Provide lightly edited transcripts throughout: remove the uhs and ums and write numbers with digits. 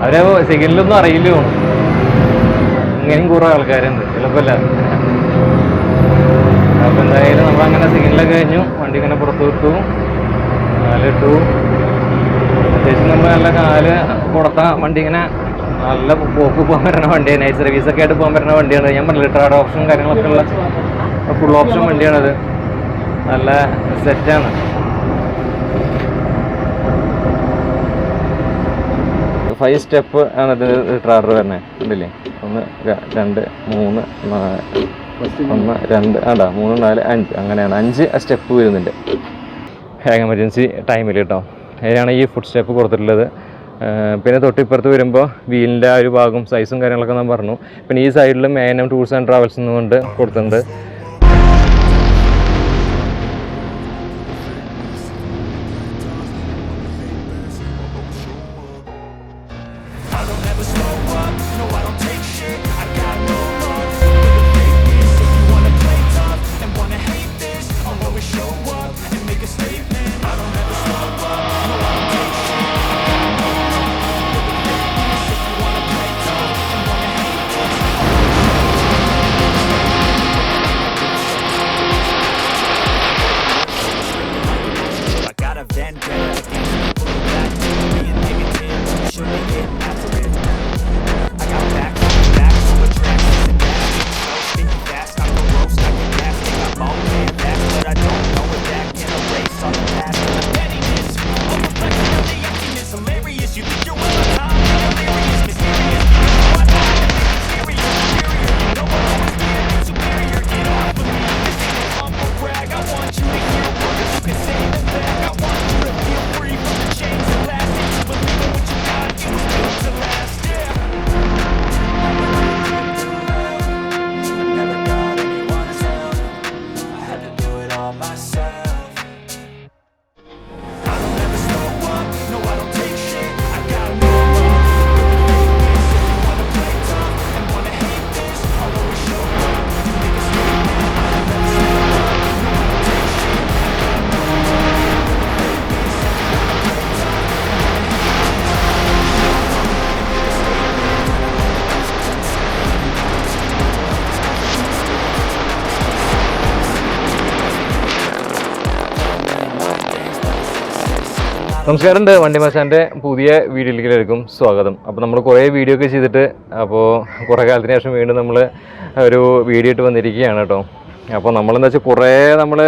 അവരെ സിഗ്നലൊന്നും അറിയില്ല തോന്നും. ഇങ്ങനെയും കുറേ ആൾക്കാരുണ്ട്, എളുപ്പമല്ല. അപ്പോൾ എന്തായാലും നമ്മളങ്ങനെ സിഗ്നലൊക്കെ കഴിഞ്ഞു, വണ്ടി ഇങ്ങനെ പുറത്ത് വിട്ടു, കാലിട്ടു. അത്യാവശ്യം നമ്മൾ നല്ല കാല് പുറത്ത വണ്ടി, ഇങ്ങനെ നല്ല പോക്ക് പോകാൻ പറ്റുന്ന വണ്ടിയാണ്, നൈറ്റ് സർവീസൊക്കെ ആയിട്ട് പോകാൻ പറ്റുന്ന വണ്ടിയാണ്. ഞാൻ പറഞ്ഞില്ല, ട്രാഡ് ഓപ്ഷനും കാര്യങ്ങളൊക്കെ ഉള്ള ഫുൾ ഓപ്ഷൻ വണ്ടിയാണത്. നല്ല സെറ്റാണ്. ഫൈവ് സ്റ്റെപ്പ് ആണ് ഇത് ട്രാഡർ വരുന്നത്, ഉണ്ടല്ലേ? 1 2 3 4 1 2 ആണ്ടാ 3 4 5 അങ്ങനെയാണ് 5 സ്റ്റെപ്പ് വരുന്നുണ്ട് എമർജൻസി ടൈമിൽ കേട്ടോ. അതിനാണ് ഈ ഫുഡ് സ്റ്റെപ്പ് കൊടുത്തിട്ടുള്ളത്. പിന്നെ തൊട്ടിപ്പുറത്ത് വരുമ്പോൾ വീലിൻ്റെ ആ ഒരു ഭാഗം സൈസും കാര്യങ്ങളൊക്കെ ഞാൻ പറഞ്ഞു. പിന്നെ ഈ സൈഡിലും A&M ടൂർസ് ആൻഡ് ട്രാവൽസ് എന്നുകൊണ്ട് കൊടുത്തിട്ടുണ്ട്. നമസ്കാരമുണ്ട്, വണ്ടി മച്ചാൻ്റെ പുതിയ വീഡിയോയിലേക്കും സ്വാഗതം. അപ്പോൾ നമ്മൾ കുറേ വീഡിയോ ഒക്കെ ചെയ്തിട്ട് അപ്പോൾ കുറേ കാലത്തിന് ശേഷം വീണ്ടും നമ്മൾ ഒരു വീഡിയോ ഇട്ട് വന്നിരിക്കുകയാണ് കേട്ടോ. അപ്പോൾ നമ്മളെന്താ വെച്ചാൽ കുറേ നമ്മൾ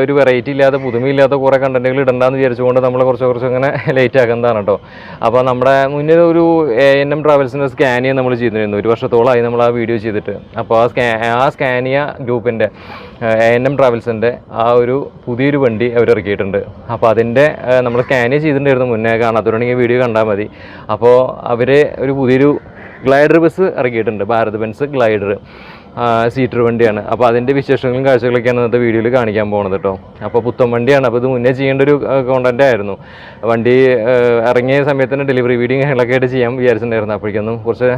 ഒരു വെറൈറ്റി ഇല്ലാത്ത പുതുമയില്ലാത്ത കുറേ കണ്ടൻറ്റുകൾ ഇടണ്ടെന്ന് വിചാരിച്ചുകൊണ്ട് നമ്മൾ കുറച്ച് അങ്ങനെ ലേറ്റ് ആക്കുന്നതാണ് കേട്ടോ. അപ്പോൾ നമ്മുടെ മുന്നേ ഒരു A&M ട്രാവൽസിൻ്റെ സ്കാനിയ നമ്മൾ ചെയ്തിരുന്നു, 1 വർഷത്തോളമായി നമ്മൾ ആ വീഡിയോ ചെയ്തിട്ട്. അപ്പോൾ ആ സ്കാനിയ ഗ്രൂപ്പിൻ്റെ A&M ട്രാവൽസിൻ്റെ ആ ഒരു പുതിയൊരു വണ്ടി അവർ ഇറക്കിയിട്ടുണ്ട്. അപ്പോൾ അതിൻ്റെ നമ്മൾ സ്കാനിയ ചെയ്തിട്ടുണ്ടായിരുന്നു, മുന്നേ കാണാത്തവരുണ്ടെങ്കിൽ വീഡിയോ കണ്ടാൽ മതി. അപ്പോൾ അവർ ഒരു പുതിയൊരു ഗ്ലൈഡർ ബസ് ഇറക്കിയിട്ടുണ്ട്, ഭാരത് ബെൻസ് ഗ്ലൈഡർ സീറ്റർ വണ്ടിയാണ്. അപ്പോൾ അതിൻ്റെ വിശേഷങ്ങളും കാഴ്ചകളൊക്കെയാണ് ഇന്നത്തെ വീഡിയോയിൽ കാണിക്കാൻ പോകുന്നത് കേട്ടോ. അപ്പോൾ പുത്തൻ വണ്ടിയാണ്. അപ്പോൾ ഇത് മുന്നേ ചെയ്യേണ്ട ഒരു കോണ്ടന്റ് ആയിരുന്നു. വണ്ടി ഇറങ്ങിയ സമയത്തിന് ഡെലിവറി വീഡിയോ കാര്യങ്ങളൊക്കെ ആയിട്ട് ചെയ്യാൻ വിചാരിച്ചിട്ടുണ്ടായിരുന്നു. അപ്പോഴേക്കൊന്നും കുറച്ച്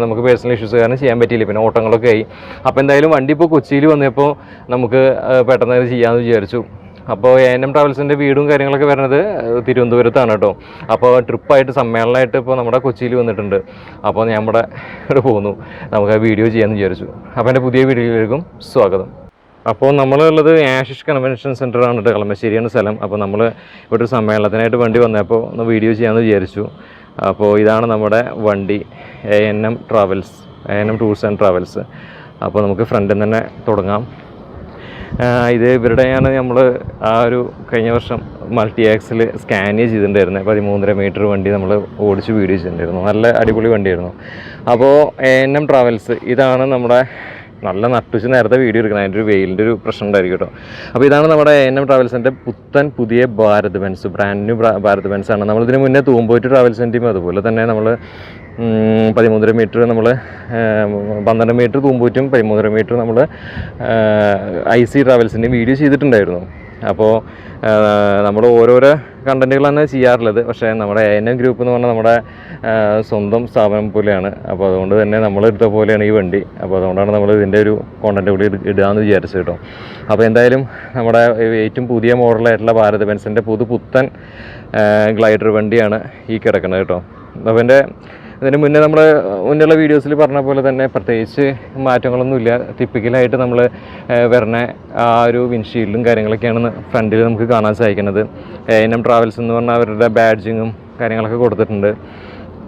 നമുക്ക് പേഴ്സണൽ ഇഷ്യൂസ് കാരണം ചെയ്യാൻ പറ്റിയില്ല, പിന്നെ ഓട്ടങ്ങളൊക്കെ ആയി. അപ്പോൾ എന്തായാലും വണ്ടി ഇപ്പോൾ കൊച്ചിയിൽ വന്നപ്പോൾ നമുക്ക് പെട്ടെന്ന് അത് ചെയ്യാമെന്ന് വിചാരിച്ചു. അപ്പോൾ A&M ട്രാവൽസിൻ്റെ വീടും കാര്യങ്ങളൊക്കെ വരുന്നത് തിരുവനന്തപുരത്താണ് കേട്ടോ. അപ്പോൾ ട്രിപ്പായിട്ട് സമ്മേളനമായിട്ട് ഇപ്പോൾ നമ്മുടെ കൊച്ചിയിൽ വന്നിട്ടുണ്ട്. അപ്പോൾ ഞാൻ ഇവിടെ പോന്നു, നമുക്ക് ആ വീഡിയോ ചെയ്യാമെന്ന് വിചാരിച്ചു. അപ്പോൾ എൻ്റെ പുതിയ വീഡിയോയിലേക്കും സ്വാഗതം. അപ്പോൾ നമ്മളുള്ളത് ആഷിഷ് കൺവെൻഷൻ സെൻ്ററാണ് കേട്ടോ, കളമശ്ശേരിയാണ് സ്ഥലം. അപ്പോൾ നമ്മൾ ഇവിടെ ഒരു സമ്മേളനത്തിനായിട്ട് വണ്ടി വന്നപ്പോൾ ഒന്ന് വീഡിയോ ചെയ്യാമെന്ന് വിചാരിച്ചു. അപ്പോൾ ഇതാണ് നമ്മുടെ വണ്ടി, A&M travels, A&M tours and travels. അപ്പോൾ നമുക്ക് ഫ്രണ്ടിൽ നിന്ന് തന്നെ തുടങ്ങാം. ഇത് ഇവരുടെയാണ് നമ്മൾ ആ ഒരു കഴിഞ്ഞ വർഷം മൾട്ടി ആക്സിൽ സ്കാനിയ ചെയ്തിട്ടുണ്ടായിരുന്നത്. 13.5 മീറ്റർ വണ്ടി നമ്മൾ ഓടിച്ച് വീഡിയോ ചെയ്തിട്ടുണ്ടായിരുന്നു, നല്ല അടിപൊളി വണ്ടിയായിരുന്നു. അപ്പോൾ A&M ട്രാവൽസ് ഇതാണ് നമ്മുടെ, നല്ല നട്ടുച്ച് നേരത്തെ വീഡിയോ എടുക്കണം, അതിൻ്റെ ഒരു വെയിലിൻ്റെ ഒരു പ്രശ്നം ഉണ്ടായിരിക്കും കേട്ടോ. അപ്പോൾ ഇതാണ് നമ്മുടെ A&M ട്രാവൽസിൻ്റെ പുതിയ Bharat Benz, brand new Bharat ബെൻസാണ്. നമ്മളിതിന് മുന്നേ തൂമ്പോയിട്ട് ട്രാവൽസിൻ്റെയും അതുപോലെ തന്നെ നമ്മൾ 13.5 മീറ്റർ നമ്മൾ 12 മീറ്റർ തൂമ്പോറ്റും 13.5 മീറ്റർ നമ്മൾ IC ട്രാവൽസിൻ്റെയും വീഡിയോ ചെയ്തിട്ടുണ്ടായിരുന്നു. അപ്പോൾ നമ്മൾ ഓരോരോ കണ്ടൻറ്റുകളാണ് ചെയ്യാറുള്ളത്. പക്ഷേ നമ്മുടെ A&M ഗ്രൂപ്പ് എന്ന് പറഞ്ഞാൽ നമ്മുടെ സ്വന്തം സ്ഥാപനം പോലെയാണ്. അപ്പോൾ അതുകൊണ്ട് തന്നെ നമ്മളെടുത്ത പോലെയാണ് ഈ വണ്ടി. അപ്പോൾ അതുകൊണ്ടാണ് നമ്മൾ ഇതിൻ്റെ ഒരു കോണ്ടൻറ്റ് കൂടി ഇടാമെന്ന് വിചാരിച്ചത് കേട്ടോ. അപ്പോൾ എന്തായാലും നമ്മുടെ ഏറ്റവും പുതിയ മോഡലായിട്ടുള്ള ഭാരത് ബെൻസിൻ്റെ പുത്തൻ ഗ്ലൈഡർ വണ്ടിയാണ് ഈ കിടക്കുന്നത് കേട്ടോ. അപ്പോൾ ഇതിന് മുന്നേ നമ്മൾ മുന്നുള്ള വീഡിയോസിൽ പറഞ്ഞ പോലെ തന്നെ പ്രത്യേകിച്ച് മാറ്റങ്ങളൊന്നുമില്ല. ടിപ്പിക്കലായിട്ട് നമ്മൾ വരണ ആ ഒരു വിൻഷീൽഡും കാര്യങ്ങളൊക്കെയാണ് ഫ്രണ്ടിൽ നമുക്ക് കാണാൻ സാധിക്കുന്നത്. A&M ട്രാവൽസ് എന്ന് പറഞ്ഞാൽ അവരുടെ ബാഡ്ജിങ്ങും കാര്യങ്ങളൊക്കെ കൊടുത്തിട്ടുണ്ട്.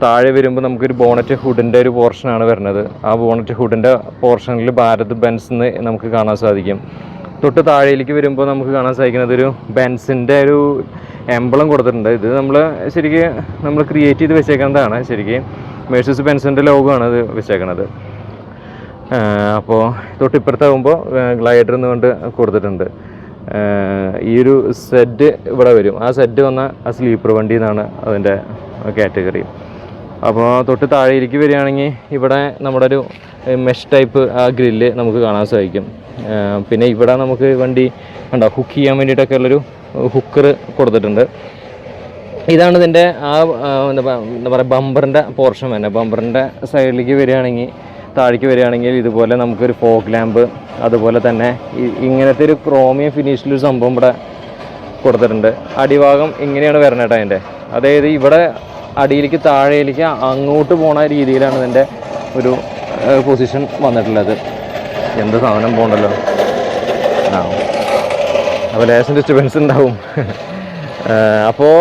താഴെ വരുമ്പോൾ നമുക്കൊരു ബോണറ്റ് ഹുഡിൻ്റെ ഒരു പോർഷനാണ് വരുന്നത്. ആ ബോണറ്റ് ഹുഡിൻ്റെ പോർഷനിൽ ഭാരത് ബെൻസ് എന്ന് നമുക്ക് കാണാൻ സാധിക്കും. തൊട്ട് താഴേക്ക് വരുമ്പോൾ നമുക്ക് കാണാൻ സാധിക്കുന്നത് ഒരു ബെൻസിൻ്റെ ഒരു എംബ്ലം കൊടുത്തിട്ടുണ്ട്. ഇത് നമ്മൾ ക്രിയേറ്റ് ചെയ്ത് വെച്ചേക്കുന്നതാണ്. ശരിക്കും മെഴ്സീസ് ബെൻസിൻ്റെ ലോഗോയാണ് ഇത് വെച്ചേക്കണത്. അപ്പോൾ തൊട്ടിപ്പുറത്താകുമ്പോൾ ഗ്ലൈഡർ എന്നുകൊണ്ട് കൊടുത്തിട്ടുണ്ട്. ഈ ഒരു സെഡ് ഇവിടെ വരും. ആ സെഡ് വന്ന ആ സ്ലീപ്പർ വണ്ടി എന്നാണ് അതിൻ്റെ കാറ്റഗറി. അപ്പോൾ തൊട്ട് താഴേക്ക് വരികയാണെങ്കിൽ ഇവിടെ നമ്മുടെ ഒരു മെഷ് ടൈപ്പ് ആ ഗ്രില്ല് നമുക്ക് കാണാൻ സാധിക്കും. പിന്നെ ഇവിടെ നമുക്ക് വണ്ടി ഹുക്ക് ചെയ്യാൻ വേണ്ടിയിട്ടൊക്കെ ഉള്ളൊരു ഹുക്കർ കൊടുത്തിട്ടുണ്ട്. ഇതാണ് ഇതിൻ്റെ എന്താ പറയുക ബമ്പറിൻ്റെ പോർഷൻ തന്നെ. ബമ്പറിൻ്റെ സൈഡിലേക്ക് വരികയാണെങ്കിൽ താഴേക്ക് വരികയാണെങ്കിൽ ഇതുപോലെ നമുക്കൊരു ഫോഗ് ലാമ്പ്, അതുപോലെ തന്നെ ഇങ്ങനത്തെ ഒരു ക്രോമിയം ഫിനിഷിലൊരു സംഭവം ഇവിടെ കൊടുത്തിട്ടുണ്ട്. അടിഭാഗം ഇങ്ങനെയാണ് വരണത് കേട്ടോ അതിൻ്റെ. അതായത് ഇവിടെ അടിയിലേക്ക് താഴേക്ക് അങ്ങോട്ട് പോണ രീതിയിലാണ് ഇതിൻ്റെ ഒരു പൊസിഷൻ വന്നിട്ടുള്ളത്. എന്ത് സാധനം പോകണ്ടല്ലോ. അപ്പോൾ ലേശം ഡിസ്റ്റർബൻസ് ഉണ്ടാവും. അപ്പോൾ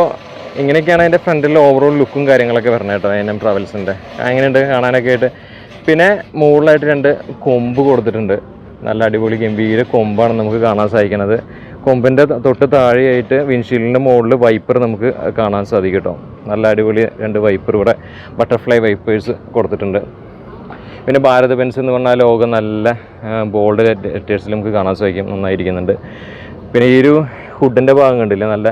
ഇങ്ങനെയൊക്കെയാണ് അതിൻ്റെ ഫ്രണ്ടിൽ ഓവറോൾ ലുക്കും കാര്യങ്ങളൊക്കെ വരണത് കേട്ടോ A&M ട്രാവൽസിൻ്റെ. അങ്ങനെയുണ്ട് കാണാനൊക്കെ ആയിട്ട്. പിന്നെ മുകളിലായിട്ട് 2 കൊമ്പ് കൊടുത്തിട്ടുണ്ട്. നല്ല അടിപൊളി ഗംഭീര കൊമ്പാണ് നമുക്ക് കാണാൻ സാധിക്കുന്നത്. കൊമ്പിൻ്റെ തൊട്ട് താഴെയായിട്ട് വിൻഷീൽഡിൻ്റെ മുകളിൽ വൈപ്പർ നമുക്ക് കാണാൻ സാധിക്കും കേട്ടോ. നല്ല അടിപൊളി 2 വൈപ്പർ ഇവിടെ ബട്ടർഫ്ലൈ വൈപ്പേഴ്സ് കൊടുത്തിട്ടുണ്ട്. പിന്നെ ഭാരത് ബെൻസ് എന്ന് പറഞ്ഞാൽ ലോഗോ നല്ല ബോൾഡ് ലെറ്റേഴ്സിൽ നമുക്ക് കാണാൻ സാധിക്കും. നന്നായിരിക്കുന്നുണ്ട്. പിന്നെ ഈ ഒരു ഹുഡിൻ്റെ ഭാഗം കണ്ടില്ല, നല്ല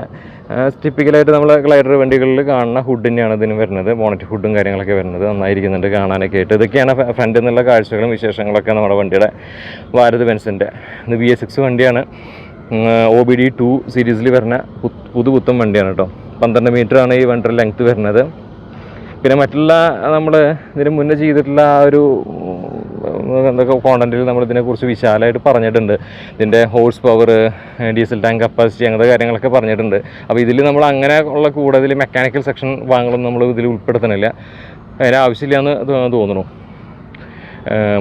ടിപ്പിക്കലായിട്ട് നമ്മൾ ഗ്ലൈഡർ വണ്ടികളിൽ കാണുന്ന ഹുഡ് തന്നെയാണ് ഇതിന് വരുന്നത്. ബോണറ്റ് ഹുഡും കാര്യങ്ങളൊക്കെ വരുന്നത് നന്നായിരിക്കുന്നുണ്ട് കാണാനൊക്കെ ആയിട്ട്. ഇതൊക്കെയാണ് ഫ്രണ്ടിൽ നിന്നുള്ള കാഴ്ചകളും വിശേഷങ്ങളൊക്കെ നമ്മുടെ വണ്ടിയുടെ ഭാരത് ബെൻസിൻ്റെ. ഇത് VS6 വണ്ടിയാണ്. OBD 2 സീരീസിൽ വരുന്ന പുതുപുത്തൻ വണ്ടിയാണ് കേട്ടോ. 12 മീറ്ററാണ് ഈ വണ്ടിയുടെ ലെങ്ത്ത് വരുന്നത്. പിന്നെ മറ്റുള്ള നമ്മൾ ഇതിന് മുന്നേ ചെയ്തിട്ടുള്ള ആ ഒരു എന്തൊക്കെ കോണ്ടൻറ്റിൽ നമ്മളിതിനെക്കുറിച്ച് വിശാലമായിട്ട് പറഞ്ഞിട്ടുണ്ട്. ഇതിൻ്റെ horse power, diesel tank capacity, അങ്ങനത്തെ കാര്യങ്ങളൊക്കെ പറഞ്ഞിട്ടുണ്ട്. അപ്പോൾ ഇതിൽ നമ്മൾ അങ്ങനെ ഉള്ള കൂടുതൽ മെക്കാനിക്കൽ സെക്ഷൻ ഭാഗങ്ങളൊന്നും നമ്മൾ ഇതിൽ ഉൾപ്പെടുത്തണില്ല. അതിന് ആവശ്യമില്ല എന്ന് തോന്നുന്നു.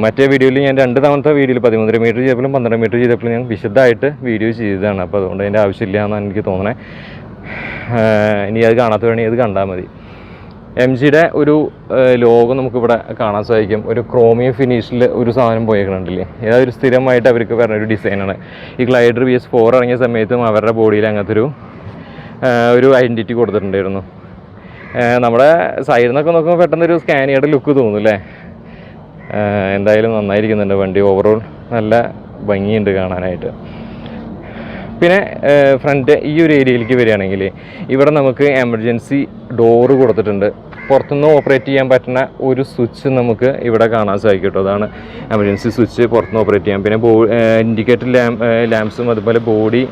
മറ്റേ വീഡിയോയിൽ ഞാൻ 2 തവണത്തെ വീഡിയോയിൽ 13 മീറ്റർ ചെയ്തപ്പോഴും 12 മീറ്റർ ചെയ്തപ്പോഴും ഞാൻ വിശദമായിട്ട് വീഡിയോ ചെയ്തതാണ്. അപ്പോൾ അതുകൊണ്ട് അതിൻ്റെ ആവശ്യമില്ല എന്നാണ് എനിക്ക് തോന്നണേ. ഇനി അത് കാണാത്ത വേണമെങ്കിൽ അത് കണ്ടാൽ മതി. MGയുടെ ഒരു ലോഗോ നമുക്കിവിടെ കാണാൻ സാധിക്കും. ഒരു ക്രോമിയം ഫിനിഷിൽ ഒരു സാധനം പോയേക്കണുണ്ടല്ലേ. ഏതൊരു സ്ഥിരമായിട്ട് അവർക്ക് പറഞ്ഞൊരു ഡിസൈനാണ്. ഈ ഗ്ലൈഡർ VS4 ഇറങ്ങിയ സമയത്തും അവരുടെ ബോഡിയിൽ അങ്ങനത്തെ ഒരു ഐഡൻറ്റിറ്റി കൊടുത്തിട്ടുണ്ടായിരുന്നു. നമ്മുടെ സൈഡിൽ നിന്നൊക്കെ നോക്കുമ്പോൾ പെട്ടെന്നൊരു സ്കാനിയുടെ ലുക്ക് തോന്നും അല്ലേ. എന്തായാലും നന്നായിരിക്കുന്നുണ്ട് വണ്ടി. ഓവറോൾ നല്ല ഭംഗിയുണ്ട് കാണാനായിട്ട്. പിന്നെ ഫ്രണ്ട് ഈ ഒരു ഏരിയയിലേക്ക് വരികയാണെങ്കിൽ ഇവിടെ നമുക്ക് എമർജൻസി ഡോറ് കൊടുത്തിട്ടുണ്ട്. പുറത്തുനിന്ന് ഓപ്പറേറ്റ് ചെയ്യാൻ പറ്റുന്ന ഒരു സ്വിച്ച് നമുക്ക് ഇവിടെ കാണാൻ സാധിക്കും കേട്ടോ. അതാണ് എമർജൻസി സ്വിച്ച്, പുറത്തുനിന്ന് ഓപ്പറേറ്റ് ചെയ്യാം. പിന്നെ ഇൻഡിക്കേറ്റർ ലാംപ്സും അതുപോലെ ബോഡി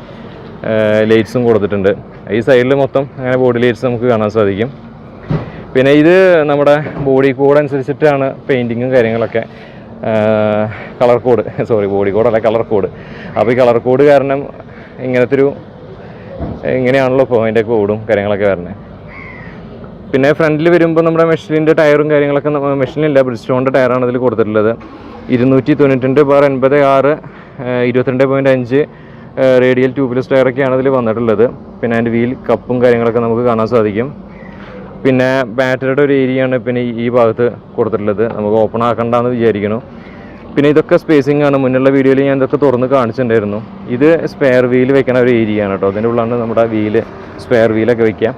ലൈറ്റ്സും കൊടുത്തിട്ടുണ്ട്. ഈ സൈഡിൽ മൊത്തം അങ്ങനെ ബോഡി ലൈറ്റ്സ് നമുക്ക് കാണാൻ സാധിക്കും. പിന്നെ ഇത് നമ്മുടെ ബോഡി കോഡ് അനുസരിച്ചിട്ടാണ് പെയിൻറ്റിങ്ങും കാര്യങ്ങളൊക്കെ. കളർ കോഡ്, ബോഡി കോഡല്ല, കളർ കോഡ്. അപ്പോൾ ഈ കളർ കോഡ് കാരണം ഇങ്ങനെയാണല്ലോ ഇപ്പോൾ അതിൻ്റെ കോഡും കാര്യങ്ങളൊക്കെ വരുന്നത്. പിന്നെ ഫ്രണ്ടിൽ വരുമ്പോൾ നമ്മുടെ മെഷീനിൻ്റെ ടയറും കാര്യങ്ങളൊക്കെ, മെഷീനില്ല ബ്രിഡ്സ്റ്റോണിൻ്റെ ടയറാണ് ഇതിൽ കൊടുത്തിട്ടുള്ളത്. 292/86 22.5 റേഡിയൽ ട്യൂബ്ലെസ് ടയറൊക്കെയാണ് ഇതിൽ വന്നിട്ടുള്ളത്. പിന്നെ അതിൻ്റെ വീൽ കപ്പും കാര്യങ്ങളൊക്കെ നമുക്ക് കാണാൻ സാധിക്കും. പിന്നെ ബാറ്ററിയുടെ ഒരു ഏരിയയാണ് പിന്നെ ഈ ഭാഗത്ത് കൊടുത്തിട്ടുള്ളത്. നമുക്ക് ഓപ്പൺ ആക്കണ്ടെന്ന് വിചാരിക്കുന്നു. പിന്നെ ഇതൊക്കെ സ്പേസിംഗ് ആണ്. മുന്നുള്ള വീഡിയോയിൽ ഞാൻ ഇതൊക്കെ തുറന്ന് കാണിച്ചിട്ടുണ്ടായിരുന്നു. ഇത് സ്പെയർ വീൽ വെക്കണ ഒരു ഏരിയ ആണ് കേട്ടോ. അതിൻ്റെ ഉള്ളിലാണ് നമ്മുടെ സ്പെയർ വീലൊക്കെ വയ്ക്കാം.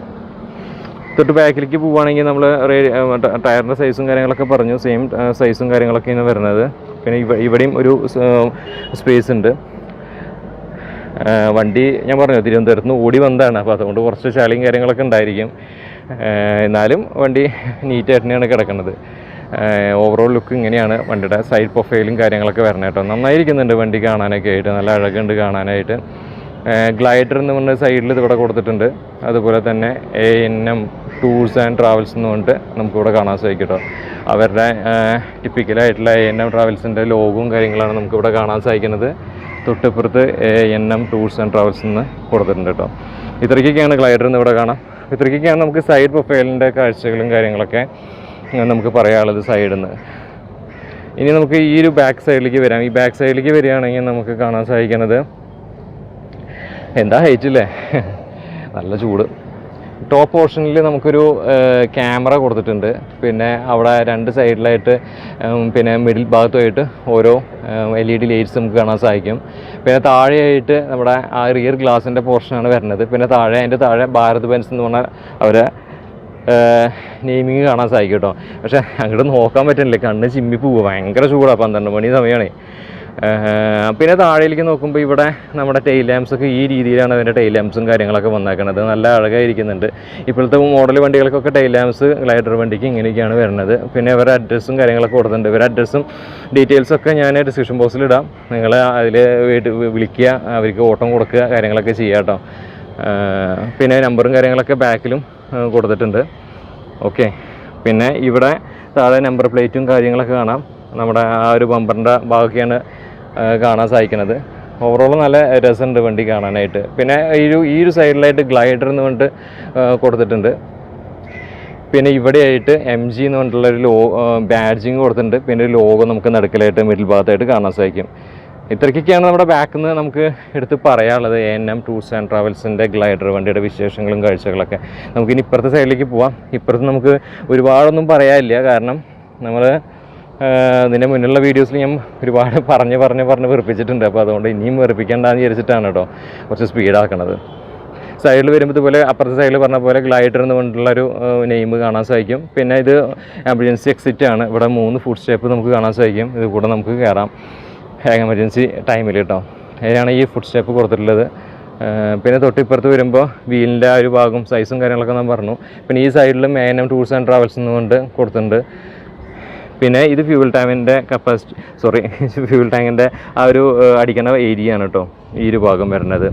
തൊട്ട് ബാക്കിലേക്ക് പോവുകയാണെങ്കിൽ നമ്മൾ ടയറിൻ്റെ സൈസും കാര്യങ്ങളൊക്കെ പറഞ്ഞു. സെയിം സൈസും കാര്യങ്ങളൊക്കെയാണ് വരുന്നത്. പിന്നെ ഇവിടെയും ഒരു സ്പേസ് ഉണ്ട്. വണ്ടി ഞാൻ പറഞ്ഞു തിരുവനന്തപുരത്ത് നിന്ന് ഓടി വന്നതാണ്. അപ്പോൾ അതുകൊണ്ട് കുറച്ച് ചളിയും കാര്യങ്ങളൊക്കെ ഉണ്ടായിരിക്കും. എന്നാലും വണ്ടി നീറ്റായിട്ട് തന്നെയാണ് കിടക്കുന്നത്. ഓവറോൾ ലുക്ക് ഇങ്ങനെയാണ്. വണ്ടിയുടെ സൈഡ് പ്രൊഫൈലും കാര്യങ്ങളൊക്കെ വരണം കേട്ടോ. നന്നായിരിക്കുന്നുണ്ട് വണ്ടി കാണാനൊക്കെ ആയിട്ട്, നല്ല അഴകുണ്ട് കാണാനായിട്ട്. ഗ്ലൈഡർ എന്ന് പറഞ്ഞ സൈഡിൽ ഇതിവിടെ കൊടുത്തിട്ടുണ്ട്. അതുപോലെ തന്നെ A&M ടൂർസ് ആൻഡ് ട്രാവൽസ് എന്ന് പറഞ്ഞിട്ട് നമുക്കിവിടെ കാണാൻ സാധിക്കും കേട്ടോ. അവരുടെ ടിപ്പിക്കലായിട്ടുള്ള A&M ട്രാവൽസിൻ്റെ ലോഗവും കാര്യങ്ങളാണ് നമുക്കിവിടെ കാണാൻ സാധിക്കുന്നത്. തൊട്ടിപ്പുറത്ത് A&M ടൂർസ് ആൻഡ് ട്രാവൽസ് എന്ന് കൊടുത്തിട്ടുണ്ട് കേട്ടോ. ഇത്രയ്ക്കൊക്കെയാണ് ഗ്ലൈഡർ എന്ന് ഇവിടെ കാണാം. ഇത്രയ്ക്കൊക്കെയാണ് നമുക്ക് സൈഡ് പ്രൊഫൈലിൻ്റെ കാഴ്ചകളും കാര്യങ്ങളൊക്കെ നമുക്ക് പറയാനുള്ളത് സൈഡിൽ നിന്ന്. ഇനി നമുക്ക് ഈ ഒരു ബാക്ക് സൈഡിലേക്ക് വരാം. ഈ ബാക്ക് സൈഡിലേക്ക് വരികയാണെങ്കിൽ നമുക്ക് കാണാൻ സാധിക്കുന്നത് എന്താ ഹൈറ്റില്ലേ, നല്ല ചൂട്. ടോപ്പ് പോർഷനിൽ നമുക്കൊരു ക്യാമറ കൊടുത്തിട്ടുണ്ട്. പിന്നെ അവിടെ 2 സൈഡിലായിട്ട് പിന്നെ മിഡിൽ ഭാഗത്തുമായിട്ട് ഓരോ LED ലൈറ്റ്സ് നമുക്ക് കാണാൻ സാധിക്കും. പിന്നെ താഴെയായിട്ട് നമ്മുടെ ആ റിയർ ഗ്ലാസിൻ്റെ പോർഷനാണ് വരുന്നത്. പിന്നെ അതിൻ്റെ താഴെ ഭാരത് ബെൻസ് എന്ന് പറഞ്ഞാൽ അവരെ നെയിമിങ് കാണാൻ സാധിക്കും കേട്ടോ. പക്ഷേ അങ്ങോട്ട് നോക്കാൻ പറ്റുന്നില്ല, കണ്ണ് ചിമ്മി പോവുക, ഭയങ്കര ചൂടാണ്. 12 മണി സമയമാണ്. പിന്നെ താഴേക്ക് നോക്കുമ്പോൾ ഇവിടെ നമ്മുടെ ടെയിൽ ലാംപ്സൊക്കെ ഈ രീതിയിലാണ് അതിൻ്റെ ടെയിൽ ലാംപ്സും കാര്യങ്ങളൊക്കെ വന്നേക്കുന്നത്. നല്ല അഴകായിരിക്കുന്നുണ്ട്. ഇപ്പോഴത്തെ മോഡൽ വണ്ടികൾക്കൊക്കെ ടെയിൽ ലാംപ്സ് ഗ്ലൈഡർ വണ്ടിക്ക് ഇങ്ങനെയൊക്കെയാണ് വരുന്നത്. പിന്നെ ഇവരുടെ അഡ്രസ്സും കാര്യങ്ങളൊക്കെ കൊടുത്തിട്ടുണ്ട്. ഇവരുടെ അഡ്രസ്സും ഡീറ്റെയിൽസൊക്കെ ഞാൻ ഡിസ്ക്രിപ്ഷൻ ബോക്സിൽ ഇടാം. നിങ്ങൾ അതിൽ വിളിക്കുക, അവർക്ക് ഓട്ടം കൊടുക്കുക, കാര്യങ്ങളൊക്കെ ചെയ്യാം കേട്ടോ. പിന്നെ നമ്പറും കാര്യങ്ങളൊക്കെ ബാക്കിലും കൊടുത്തിട്ടുണ്ട്. ഓക്കെ, പിന്നെ ഇവിടെ താഴെ നമ്പർ പ്ലേറ്റും കാര്യങ്ങളൊക്കെ കാണാം. നമ്മുടെ ആ ഒരു ബമ്പറിൻ്റെ ഭാഗമൊക്കെയാണ് കാണാൻ സാധിക്കുന്നത്. ഓവറോൾ നല്ല രസമുണ്ട് വണ്ടി കാണാനായിട്ട്. പിന്നെ ഈ ഒരു സൈഡിലായിട്ട് ഗ്ലൈഡർ എന്ന് പറഞ്ഞിട്ട് കൊടുത്തിട്ടുണ്ട്. പിന്നെ ഇവിടെയായിട്ട് MG എന്ന് പറഞ്ഞിട്ടുള്ളൊരു ബാഡ്ജിങ് കൊടുത്തിട്ടുണ്ട്. പിന്നെ ഒരു ലോഗോ നമുക്ക് നടുക്കലായിട്ട് മിഡിൽ ഭാഗത്തായിട്ട് കാണാൻ സാധിക്കും. ഇത്രയ്ക്കൊക്കെയാണ് നമ്മുടെ ബാക്കിൽ നിന്ന് നമുക്ക് എടുത്ത് പറയാനുള്ളത്. ANM ടൂർസ് ആൻഡ് ട്രാവൽസിൻ്റെ ഗ്ലൈഡർ വണ്ടിയുടെ വിശേഷങ്ങളും കാഴ്ചകളൊക്കെ. നമുക്കിനി ഇപ്പുറത്തെ സൈഡിലേക്ക് പോവാം. ഇപ്പുറത്ത് നമുക്ക് ഒരുപാടൊന്നും പറയാനില്ല, കാരണം നമ്മൾ ഇതിൻ്റെ മുന്നിലുള്ള വീഡിയോസിൽ ഞാൻ ഒരുപാട് പറഞ്ഞ് വെറുപ്പിച്ചിട്ടുണ്ട്. അപ്പോൾ അതുകൊണ്ട് ഇനിയും വെറുപ്പിക്കേണ്ടെന്ന് വിചാരിച്ചിട്ടാണ് കേട്ടോ കുറച്ച് സ്പീഡാക്കണത്. സൈഡിൽ വരുമ്പോൾ ഇതുപോലെ അപ്പുറത്തെ സൈഡിൽ പറഞ്ഞ പോലെ ഗ്ലൈഡർ എന്ന് പറഞ്ഞിട്ടുള്ളൊരു നെയിം കാണാൻ സാധിക്കും. പിന്നെ ഇത് എമർജൻസി എക്സിറ്റ് ആണ്. ഇവിടെ 3 ഫുഡ് സ്റ്റെപ്പ് നമുക്ക് കാണാൻ സാധിക്കും. ഇത് കൂടെ നമുക്ക് കയറാം എമർജൻസി ടൈമിൽ കേട്ടോ. അതിനാണ് ഈ ഫുഡ് സ്റ്റെപ്പ് കൊടുത്തിട്ടുള്ളത്. പിന്നെ തൊട്ടിപ്പുറത്ത് വരുമ്പോൾ വീലിൻ്റെ ആ ഒരു ഭാഗം സൈസും കാര്യങ്ങളൊക്കെ ഞാൻ പറഞ്ഞു. പിന്നെ ഈ സൈഡിലും ANM ടൂർസ് ആൻഡ് ട്രാവൽസ് എന്നുകൊണ്ട് കൊടുത്തിട്ടുണ്ട്. പിന്നെ ഇത് ഫ്യൂവൽ ടാങ്കിൻ്റെ ഫ്യൂവൽ ടാങ്കിൻ്റെ ആ ഒരു അടിക്കുന്ന ഏരിയ ആണ് കേട്ടോ ഈ ഒരു ഭാഗം വരുന്നത്.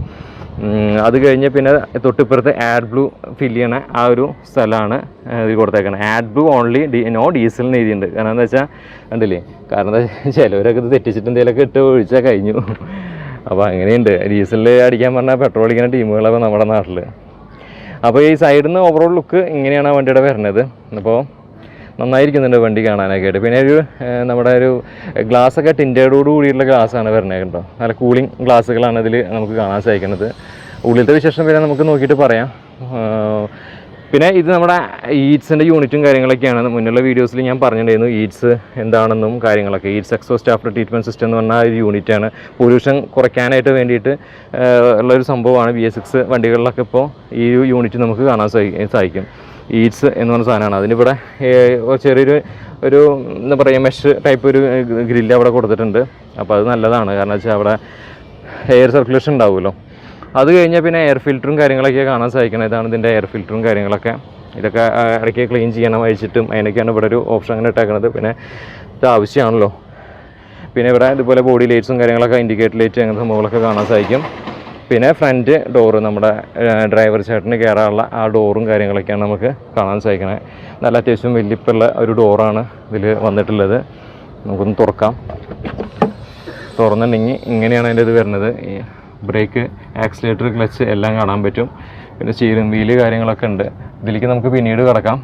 അത് കഴിഞ്ഞ് പിന്നെ തൊട്ടിപ്പുറത്ത് ആഡ് ബ്ലൂ ഫില്ല് ചെയ്യണ ആ ഒരു സ്ഥലമാണ് ഇത് കൊടുത്തേക്കണം. ആഡ് ബ്ലൂ ഓൺലി നോ ഡീസലിന് എഴുതിയിട്ടുണ്ട്. കാരണം എന്താ വെച്ചാൽ കണ്ടില്ലേ, കാരണം എന്താ ചിലവരൊക്കെ ഇത് തെറ്റിച്ചിട്ട് എന്തെങ്കിലുമൊക്കെ ഇട്ട് ഒഴിച്ചാൽ കഴിഞ്ഞു. അപ്പോൾ അങ്ങനെയുണ്ട്. ഡീസലിൽ അടിക്കാൻ പറഞ്ഞാൽ പെട്രോൾ അടിക്കുന്ന ടീമുകളൊക്കെ നമ്മുടെ നാട്ടിൽ. അപ്പോൾ ഈ സൈഡിൽ നിന്ന് ഓവറോൾ ലുക്ക് ഇങ്ങനെയാണ് വണ്ടിയുടെ വരുന്നത്. അപ്പോൾ നന്നായിരിക്കുന്നുണ്ട് വണ്ടി കാണാനൊക്കെ ആയിട്ട്. പിന്നെ നമ്മുടെ ഒരു ഗ്ലാസ്സൊക്കെ ടിൻറ്റേഡോട് കൂടിയുള്ള ഗ്ലാസ്സാണ് വരുന്നത് കേട്ടോ. നല്ല കൂളിംഗ് ഗ്ലാസ്സുകളാണ് ഇതിൽ നമുക്ക് കാണാൻ സാധിക്കുന്നത്. ഉള്ളിലത്തെ വിശേഷം വരെ നമുക്ക് നോക്കിയിട്ട് പറയാം. പിന്നെ ഇത് നമ്മുടെ ഈറ്റ്സിൻ്റെ യൂണിറ്റും കാര്യങ്ങളൊക്കെയാണ്. മുന്നുള്ള വീഡിയോസിൽ ഞാൻ പറഞ്ഞിട്ടുണ്ടായിരുന്നു ഈറ്റ്സ് എന്താണെന്നും കാര്യങ്ങളൊക്കെ. Eats exhaust after treatment system എന്ന് പറഞ്ഞാൽ ഒരു യൂണിറ്റാണ്. പൊല്യൂഷൻ കുറയ്ക്കാനായിട്ട് വേണ്ടിയിട്ട് ഉള്ളൊരു സംഭവമാണ്. BS6 വണ്ടികളിലൊക്കെ ഇപ്പോൾ ഈ യൂണിറ്റ് നമുക്ക് കാണാൻ സാധിക്കും. ഈറ്റ്സ് എന്ന് പറഞ്ഞ സാധനമാണ്. അതിനിവിടെ ചെറിയൊരു എന്താ പറയുക മെഷ് ടൈപ്പ് ഒരു ഗ്രില്ല് അവിടെ കൊടുത്തിട്ടുണ്ട്. അപ്പോൾ അത് നല്ലതാണ്, കാരണം വെച്ചാൽ അവിടെ എയർ സർക്കുലേഷൻ ഉണ്ടാവുമല്ലോ. അത് കഴിഞ്ഞാൽ പിന്നെ എയർ ഫിൽറ്ററും കാര്യങ്ങളൊക്കെ കാണാൻ സാധിക്കണം. ഇതാണ് ഇതിൻ്റെ എയർ ഫിൽറ്ററും കാര്യങ്ങളൊക്കെ. ഇതൊക്കെ ഇടയ്ക്ക് ക്ലീൻ ചെയ്യണം, അഴിച്ചിട്ടും അതിനൊക്കെയാണ് ഇവിടെ ഒരു ഓപ്ഷൻ അങ്ങനെ ഇട്ടേക്കുന്നത്. പിന്നെ ഇത് ആവശ്യമാണല്ലോ. പിന്നെ ഇവിടെ ഇതുപോലെ ബോഡി ലൈറ്റ്സും കാര്യങ്ങളൊക്കെ, ഇൻഡിക്കേറ്റർ ലൈറ്റ് അങ്ങനത്തെ സംഭവങ്ങളൊക്കെ കാണാൻ സാധിക്കും. പിന്നെ ഫ്രണ്ട് ഡോറ്, നമ്മുടെ ഡ്രൈവർ ചേട്ടന് കയറാനുള്ള ആ ഡോറും കാര്യങ്ങളൊക്കെയാണ് നമുക്ക് കാണാൻ സാധിക്കുന്നത്. നല്ല അത്യാവശ്യം വലിപ്പമുള്ള ഒരു ഡോറാണ് ഇതിൽ വന്നിട്ടുള്ളത്. നമുക്കൊന്ന് തുറക്കാം. തുറന്നിട്ടുണ്ടെങ്കിൽ ഇങ്ങനെയാണ് അതിൻ്റെ ഇത് വരുന്നത്. ബ്രേക്ക്, ആക്സിലേറ്റർ, ക്ലച്ച് എല്ലാം കാണാൻ പറ്റും. പിന്നെ സ്റ്റീറിംഗ് വീല് കാര്യങ്ങളൊക്കെ ഉണ്ട്. ഇതിലേക്ക് നമുക്ക് പിന്നീട് കിടക്കാം,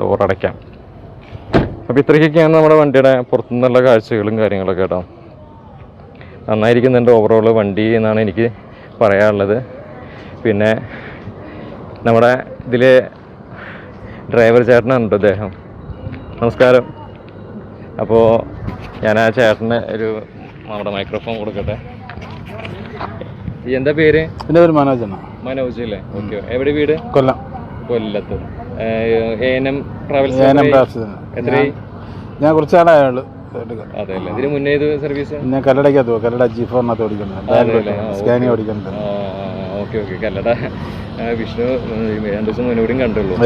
ഡോറടയ്ക്കാം. അപ്പോൾ ഇത്രയ്ക്കൊക്കെയാണ് നമ്മുടെ വണ്ടിയുടെ പുറത്തുനിന്നുള്ള കാഴ്ചകളും കാര്യങ്ങളൊക്കെ കേട്ടോ. നന്നായിരിക്കുന്നുണ്ട് ഓവറോൾ വണ്ടി എന്നാണ് എനിക്ക് പറയാനുള്ളത്. പിന്നെ നമ്മുടെ ഇതിൽ ഡ്രൈവർ ചേട്ടനാണ് കേട്ടോ അദ്ദേഹം. നമസ്കാരം. അപ്പോൾ ഞാൻ ആ ചേട്ടന് നമ്മുടെ മൈക്രോഫോൺ കൊടുക്കട്ടെ. എന്താ പേര്? എൻ്റെ പേര് മനോജ്. മനോജ് അല്ലേ? ഓക്കെ. എവിടെ വീട്? കൊല്ലത്ത്. ANM travels. എത്രയായി? ഞാൻ കുറച്ചാളായുള്ളൂ. അതെ അല്ലേ. ഇതിന് മുന്നേ ഇത് സർവീസ് ഞാൻ കല്ലടയ്ക്കകത്ത് കല്ലട G4 ഓടിക്കുന്നത്, സ്കാനിങ് ഓടിക്കുന്നത്. ഓക്കെ. കല്ലട വിഷ്ണു 2 ദിവസം മുന്നോടും കണ്ടുള്ളൂ.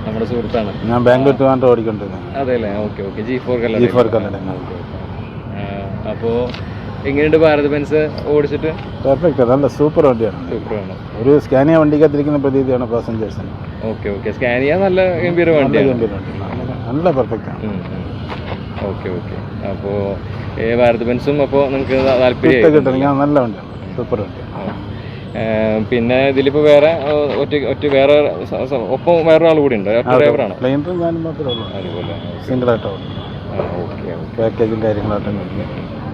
നമ്മുടെ സുഹൃത്താണ്. ഞാൻ ബാംഗ്ലൂർ ഓടിക്കൊണ്ടിരുന്നത്. അതെ അല്ലേ. ഓക്കെ. G4 കല്ലട. അപ്പോൾ എങ്ങനെയുണ്ട് ഭാരത് ബെൻസ് ഓടിച്ചിട്ട്? പെർഫെക്റ്റ്, നല്ല സൂപ്പർ വണ്ടിയാണ്. സൂപ്പറാണ്. ഒരു സ്കാനിയ വണ്ടിക്കകത്തിരിക്കുന്ന പ്രതീതിയാണ് പാസഞ്ചേഴ്സിന്. ഓക്കെ. സ്കാനിയ നല്ല ഗംഭീര വണ്ടിയാണ്, നല്ല പെർഫെക്റ്റ് ആണ്. ഓക്കെ. അപ്പോൾ ഭാരത് ബെൻസും അപ്പോൾ നിങ്ങൾക്ക് താല്പര്യം? നല്ല വണ്ടിയാണ്, സൂപ്പർ വണ്ടിയാണ്. പിന്നെ ഇതിലിപ്പോൾ വേറെ ഒറ്റ വേറെ ഒപ്പം വേറൊരാൾ കൂടി ഉണ്ട്, ഡ്രൈവറാണ്. അതുപോലെ പാക്കേജും കാര്യങ്ങളൊക്കെ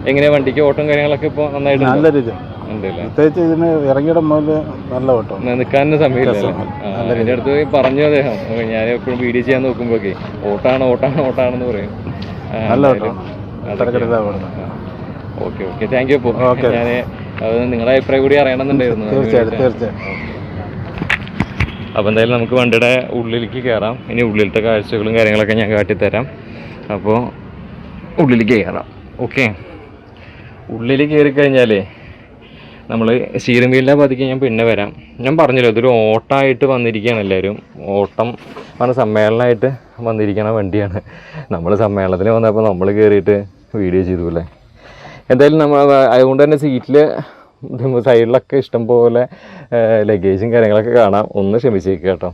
എങ്ങനെയാണ് വണ്ടിക്ക് ഓട്ടം കാര്യങ്ങളൊക്കെ ഇപ്പോൾ നന്നായിട്ട് നല്ല രീതി പ്രത്യേകിച്ച് ഇതിന് ഇറങ്ങിയിടം മുതൽ നല്ല ഓട്ടം, നിൽക്കാനും സമയമില്ല. എൻ്റെ അടുത്ത് പറഞ്ഞു അദ്ദേഹം, ഞാൻ എപ്പോഴും വീഡിയോ ചെയ്യാൻ നോക്കുമ്പോഴേ ഓട്ടാണെന്ന് പറയും. നല്ല ഓട്ടം. Okay thank you. അപ്പോൾ ഞാൻ നിങ്ങളുടെ അഭിപ്രായം കൂടി അറിയണമെന്നുണ്ടായിരുന്നു. തീർച്ചയായിട്ടും. അപ്പോൾ എന്തായാലും നമുക്ക് വണ്ടിയുടെ ഉള്ളിലേക്ക് കയറാം. ഇനി ഉള്ളിലത്തെ കാഴ്ചകളും കാര്യങ്ങളൊക്കെ ഞാൻ കാട്ടിത്തരാം. അപ്പോൾ ഉള്ളിലേക്ക് കയറാം. ഓക്കെ, ഉള്ളിൽ കയറി കഴിഞ്ഞാലേ നമ്മൾ സ്റ്റീറിംഗ് വീലിനെ പതിക്ക് ഞാൻ പിന്നെ വരാം. ഞാൻ പറഞ്ഞല്ലോ, ഇതൊരു ഓട്ടമായിട്ട് വന്നിരിക്കുകയാണ്. എല്ലാവരും ഓട്ടം പറഞ്ഞ സമ്മേളനമായിട്ട് വന്നിരിക്കണ വണ്ടിയാണ്. നമ്മൾ സമ്മേളനത്തിന് വന്നപ്പോൾ നമ്മൾ കയറിയിട്ട് വീഡിയോ ചെയ്തു അല്ലേ. എന്തായാലും നമ്മൾ അതുകൊണ്ട് തന്നെ സീറ്റിൽ സൈഡിലൊക്കെ ഇഷ്ടം പോലെ ലഗേജും കാര്യങ്ങളൊക്കെ കാണാം. ഒന്ന് ക്ഷമിച്ചേക്കുക കേട്ടോ.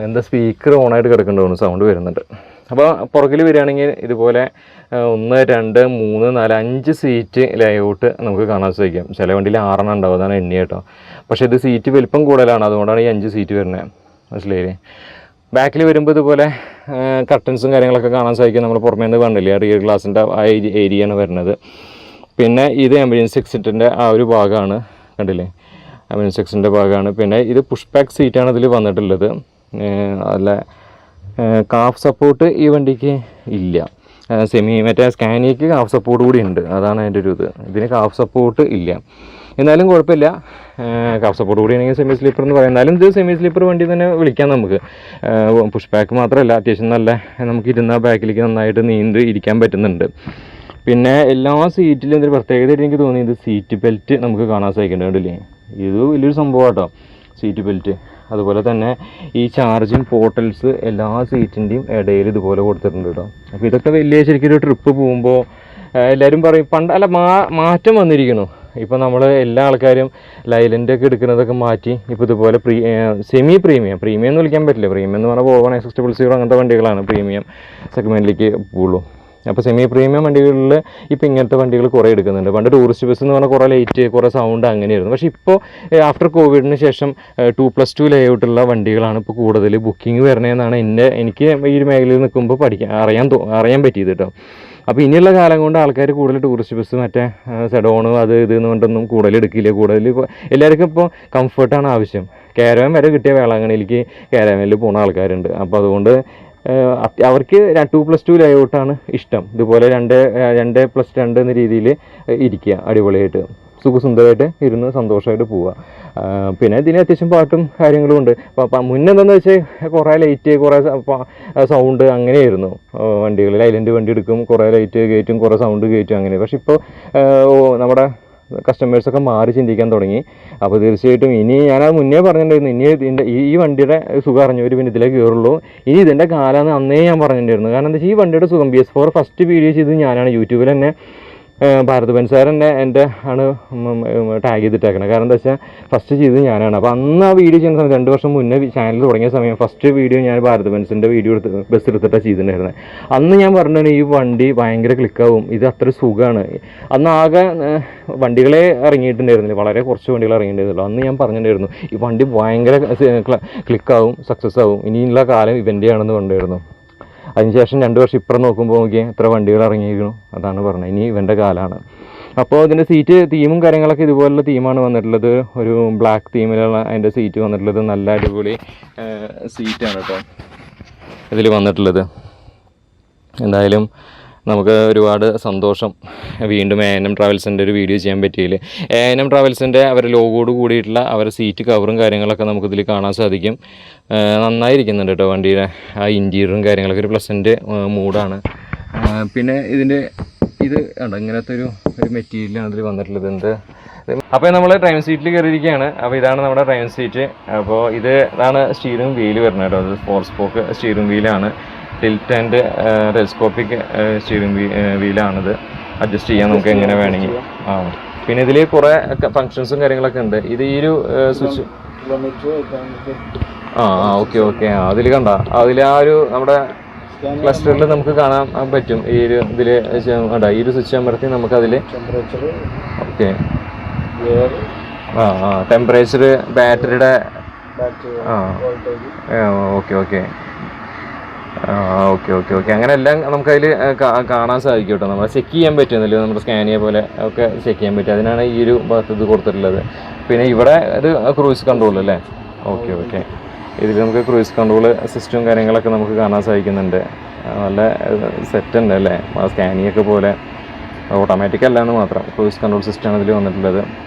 എന്താ സ്പീക്കർ ഓണായിട്ട് കിടക്കുന്നുണ്ടോ, സൗണ്ട് വരുന്നുണ്ട്. അപ്പോൾ പുറകിൽ വരികയാണെങ്കിൽ ഇതുപോലെ 1, 2, 3, 4, 5 സീറ്റ് ലേഔട്ട് നമുക്ക് കാണാൻ സാധിക്കും. ചില വണ്ടിയിൽ 6 ഉണ്ടാവും, അതാണ് എണ്ണി കേട്ടോ. പക്ഷേ ഇത് സീറ്റ് വലിപ്പം കൂടുതലാണ്, അതുകൊണ്ടാണ് ഈ 5 സീറ്റ് വരുന്നത്. മനസ്സിലായില്ലേ? ബാക്കിൽ വരുമ്പോൾ ഇതുപോലെ കർട്ടൻസും കാര്യങ്ങളൊക്കെ കാണാൻ സാധിക്കും. നമ്മൾ പുറമേ നിന്ന് കണ്ടില്ലേ, റിയർ ഗ്ലാസിൻ്റെ ആ ഏരിയയാണ് വരുന്നത്. പിന്നെ ഇത് എമർജൻസി എക്സിറ്റിൻ്റെ ആ ഒരു ഭാഗമാണ്, കണ്ടില്ലേ, എമർജൻസി എക്സിറ്റിൻ്റെ ഭാഗമാണ്. പിന്നെ ഇത് പുഷ് ബാക്ക് സീറ്റാണ് ഇതിൽ വന്നിട്ടുള്ളത്. അല്ല, കാഫ് സപ്പോർട്ട് ഈ വണ്ടിക്ക് ഇല്ല. മറ്റേ സ്കാനിയക്ക് കാഫ് സപ്പോർട്ട് കൂടി ഉണ്ട്, അതാണ് അതിൻ്റെ ഒരു ഇതിന് കാഫ് സപ്പോർട്ട് ഇല്ല. എന്നാലും കുഴപ്പമില്ല, കാഫ് സപ്പോർട്ട് കൂടി ആണെങ്കിൽ സെമി സ്ലീപ്പർ എന്ന് പറയാം. എന്നാലും ഇത് സെമി സ്ലീപ്പർ വണ്ടി തന്നെ വിളിക്കാം നമുക്ക്. പുഷ് ബാക്ക് മാത്രമല്ല, അത്യാവശ്യം നല്ല നമുക്ക് ഇരുന്ന ബാക്കിലേക്ക് നന്നായിട്ട് നീണ്ട് ഇരിക്കാൻ പറ്റുന്നുണ്ട്. പിന്നെ എല്ലാ സീറ്റിലും ഒരു പ്രത്യേകതയായിട്ട് എനിക്ക് തോന്നി, ഇത് സീറ്റ് ബെൽറ്റ് നമുക്ക് കാണാൻ സാധിക്കുന്നുണ്ടല്ലേ. ഇത് വലിയൊരു സംഭവം കേട്ടോ, സീറ്റ് ബെൽറ്റ്. അതുപോലെ തന്നെ ഈ ചാർജിങ് പോർട്ടൽസ് എല്ലാ സീറ്റിൻ്റെയും ഇടയിൽ ഇതുപോലെ കൊടുത്തിട്ടുണ്ട് കേട്ടോ. അപ്പോൾ ഇതൊക്കെ വലിയ ശരിക്കും ഒരു ട്രിപ്പ് പോകുമ്പോൾ എല്ലാവരും പറയും മാറ്റം വന്നിരിക്കുന്നു. ഇപ്പോൾ നമ്മൾ എല്ലാ ആൾക്കാരും ലൈലൻ്റൊക്കെ എടുക്കുന്നതൊക്കെ മാറ്റി ഇപ്പോൾ ഇതുപോലെ സെമി പ്രീമിയം എന്ന് വിളിക്കാൻ പറ്റില്ല. പ്രീമിയം എന്ന് പറഞ്ഞാൽ Volvo XC00 അങ്ങനത്തെ വണ്ടികളാണ് പ്രീമിയം സെഗ്മെൻറ്റിലേക്ക് പോകുള്ളൂ. അപ്പോൾ സെമി പ്രീമിയം വണ്ടികളിൽ ഇപ്പോൾ ഇങ്ങനത്തെ വണ്ടികൾ കുറേ എടുക്കുന്നുണ്ട്. പണ്ട് ടൂറിസ്റ്റ് ബസ് എന്ന് പറഞ്ഞാൽ കുറേ ലൈറ്റ്, കുറേ സൗണ്ട് അങ്ങനെയായിരുന്നു. പക്ഷേ ഇപ്പോൾ ആഫ്റ്റർ കോവിഡിന് ശേഷം 2+2 ലേഔട്ടുള്ള വണ്ടികളാണ് ഇപ്പോൾ കൂടുതൽ ബുക്കിംഗ് വരണതെന്നാണ് എനിക്ക് ഈ ഒരു മേഖലയിൽ നിൽക്കുമ്പോൾ അറിയാൻ പറ്റിയത് കേട്ടോ. അപ്പോൾ ഇനിയുള്ള കാലം കൊണ്ട് ആൾക്കാർ കൂടുതൽ ടൂറിസ്റ്റ് ബസ്, മറ്റേ സെഡോണ് അത് എന്ന് കൊണ്ടൊന്നും കൂടുതൽ എടുക്കില്ല. എല്ലാവർക്കും ഇപ്പോൾ കംഫർട്ടാണ് ആവശ്യം. കാരവാൻ വരെ കിട്ടിയ വേളാങ്കണ്ണിയിലേക്ക് കാരവാനിൽ പോകുന്ന ആൾക്കാരുണ്ട്. അപ്പോൾ അതുകൊണ്ട് അവർക്ക് 2+2 ലേഔട്ടാണ് ഇഷ്ടം. ഇതുപോലെ 2+2 എന്ന രീതിയിൽ ഇരിക്കുക, അടിപൊളിയായിട്ട് സുഖസുന്ദരമായിട്ട് ഇരുന്ന് സന്തോഷമായിട്ട് പോവുക. പിന്നെ ഇതിന് അത്യാവശ്യം പാട്ടും കാര്യങ്ങളും ഉണ്ട്. മുന്നെന്താണെന്ന് വെച്ചാൽ കുറേ ലൈറ്റ്, കുറേ സൗണ്ട് അങ്ങനെയായിരുന്നു വണ്ടികൾ. ലൈലൻ്റ് വണ്ടി എടുക്കും, കുറേ ലൈറ്റ് കയറ്റും, കുറേ സൗണ്ട് കയറ്റും അങ്ങനെ. പക്ഷെ ഇപ്പോൾ നമ്മുടെ കസ്റ്റമേഴ്സൊക്കെ മാറി ചിന്തിക്കാൻ തുടങ്ങി. അപ്പോൾ തീർച്ചയായിട്ടും ഇനി ഞാൻ മുന്നേ പറഞ്ഞിട്ടുണ്ടായിരുന്നു, ഇനി ഈ വണ്ടിയുടെ സുഖം അറിഞ്ഞവർ പിന്നെ ഇതിലേക്ക് കയറുള്ളൂ. ഇനി ഇതിൻ്റെ കാലമാണ് അന്നേ ഞാൻ പറഞ്ഞിട്ടുണ്ടായിരുന്നു. കാരണം എന്താ വെച്ചാൽ ഈ വണ്ടിയുടെ സുഖം BS4 ഫസ്റ്റ് വീഡിയോ ചെയ്ത് ഞാനാണ്. യൂട്യൂബിൽ തന്നെ ഭാരത് ബെൻസാർ തന്നെ എൻ്റെ ആണ് ടാഗ് ചെയ്തിട്ടേക്കണം. കാരണം എന്താ വെച്ചാൽ ഫസ്റ്റ് ചെയ്തത് ഞാനാണ്. അപ്പോൾ അന്ന് ആ വീഡിയോ ചെയ്യുന്ന സമയത്ത് 2 വർഷം മുന്നേ ചാനൽ തുടങ്ങിയ സമയം ഫസ്റ്റ് വീഡിയോ ഞാൻ ഭാരത് ബെൻസിൻ്റെ ബസ് എടുത്തിട്ടാണ് ചെയ്തിട്ടുണ്ടായിരുന്നത്. അന്ന് ഞാൻ പറഞ്ഞിട്ടുണ്ട് ഈ വണ്ടി ഭയങ്കര ക്ലിക്കാവും, ഇത് അത്ര സുഖമാണ്. അന്ന് ആകെ വണ്ടികളെ ഇറങ്ങിയിട്ടുണ്ടായിരുന്നില്ല, വളരെ കുറച്ച് വണ്ടികൾ ഇറങ്ങിയിട്ടുണ്ടായിരുന്നുള്ളൂ. അന്ന് ഞാൻ പറഞ്ഞിട്ടുണ്ടായിരുന്നു ഈ വണ്ടി ഭയങ്കര ക്ലിക്കാവും, സക്സസ് ആവും, ഇനിയുള്ള കാലം ഇവൻ്റെയാണെന്ന് പറഞ്ഞിട്ടുണ്ടായിരുന്നു. അതിനുശേഷം 2 വർഷം ഇപ്പുറം നോക്കുമ്പോൾ നോക്കിയാൽ എത്ര വണ്ടികൾ ഇറങ്ങിയിരിക്കുന്നു, അതാണ് പറഞ്ഞത്. ഇനി ഇവൻ്റെ കാലമാണ്. അപ്പോൾ ഇതിൻ്റെ സീറ്റ് തീമും കാര്യങ്ങളൊക്കെ ഇതുപോലുള്ള തീമാണ് വന്നിട്ടുള്ളത്. ഒരു ബ്ലാക്ക് തീമിലുള്ള അതിൻ്റെ സീറ്റ് വന്നിട്ടുള്ളത്. നല്ല അടിപൊളി സീറ്റാണ് കേട്ടോ ഇതിൽ വന്നിട്ടുള്ളത്. എന്തായാലും നമുക്ക് ഒരുപാട് സന്തോഷം വീണ്ടും A&M ട്രാവൽസിൻ്റെ ഒരു വീഡിയോ ചെയ്യാൻ പറ്റിയില്ല. A&M ട്രാവൽസിൻ്റെ അവരുടെ ലോഗോട് കൂടിയിട്ടുള്ള അവരുടെ സീറ്റ് കവറും കാര്യങ്ങളൊക്കെ നമുക്കിതിൽ കാണാൻ സാധിക്കും. നന്നായിരിക്കുന്നുണ്ട് കേട്ടോ വണ്ടിയുടെ ആ ഇൻറ്റീരിയറും കാര്യങ്ങളൊക്കെ ഒരു പ്ലസൻറ്റ് മൂഡാണ്. പിന്നെ ഇത് കണ്ടോ ഇങ്ങനത്തെ ഒരു മെറ്റീരിയലാണ് ഇതിൽ വന്നിട്ടുള്ളത്. അപ്പോൾ നമ്മൾ ഡ്രൈവിംഗ് സീറ്റിൽ കയറിയിരിക്കുകയാണ്. അപ്പോൾ ഇതാണ് നമ്മുടെ ഡ്രൈവിംഗ് സീറ്റ്. അപ്പോൾ ഇതാണ് സ്റ്റിയറിംഗ് വീല് വരുന്നത് കേട്ടോ. അത് 4 സ്പോക്ക് സ്റ്റിയറിംഗ് വീലാണ്. ടിൽറ്റ് ആൻഡ് ടെലിസ്കോപ്പിക് സ്റ്റിയറിംഗ് വീലാണിത്. അഡ്ജസ്റ്റ് ചെയ്യാൻ നമുക്ക് എങ്ങനെ വേണമെങ്കിൽ. പിന്നെ ഇതിൽ കുറേ ഫങ്ഷൻസും കാര്യങ്ങളൊക്കെ ഉണ്ട്. ഇത് ഈ ഒരു സ്വിച്ച് ഓക്കെ അതിൽ കണ്ട അതിൽ ആ ഒരു നമ്മുടെ ക്ലസ്റ്ററിൽ നമുക്ക് കാണാൻ പറ്റും. ഈ ഒരു ഇതിൽ ഈ ഒരു സ്വിച്ച് അമർത്തി നമുക്കതിൽ ഓക്കെ ടെമ്പറേച്ചർ, ബാറ്ററിയുടെ ബാറ്ററി ആ okay okay okay okay okay അങ്ങനെ എല്ലാം നമുക്കതിൽ കാണാൻ സാധിക്കും കേട്ടോ. നമ്മൾ ചെക്ക് ചെയ്യാൻ പറ്റുന്നില്ല, നമ്മുടെ സ്കാനിയ പോലെ ഒക്കെ ചെക്ക് ചെയ്യാൻ പറ്റും. അതിനാണ് ഈ ഒരു ഭാഗത്ത് ഇത് കൊടുത്തിട്ടുള്ളത്. പിന്നെ ഇവിടെ ഒരു ക്രൂയിസ് കൺട്രോൾ അല്ലേ? Okay okay. ഇതിൽ നമുക്ക് ക്രൂയിസ് കൺട്രോൾ സിസ്റ്റവും കാര്യങ്ങളൊക്കെ നമുക്ക് കാണാൻ സാധിക്കുന്നുണ്ട്. നല്ല സെറ്റ് ഉണ്ട് അല്ലേ? സ്കാനിയൊക്കെ പോലെ ഓട്ടോമാറ്റിക് അല്ലാന്ന് മാത്രം, ക്രൂയിസ് കൺട്രോൾ സിസ്റ്റമാണ് ഇതിൽ വന്നിട്ടുള്ളത്.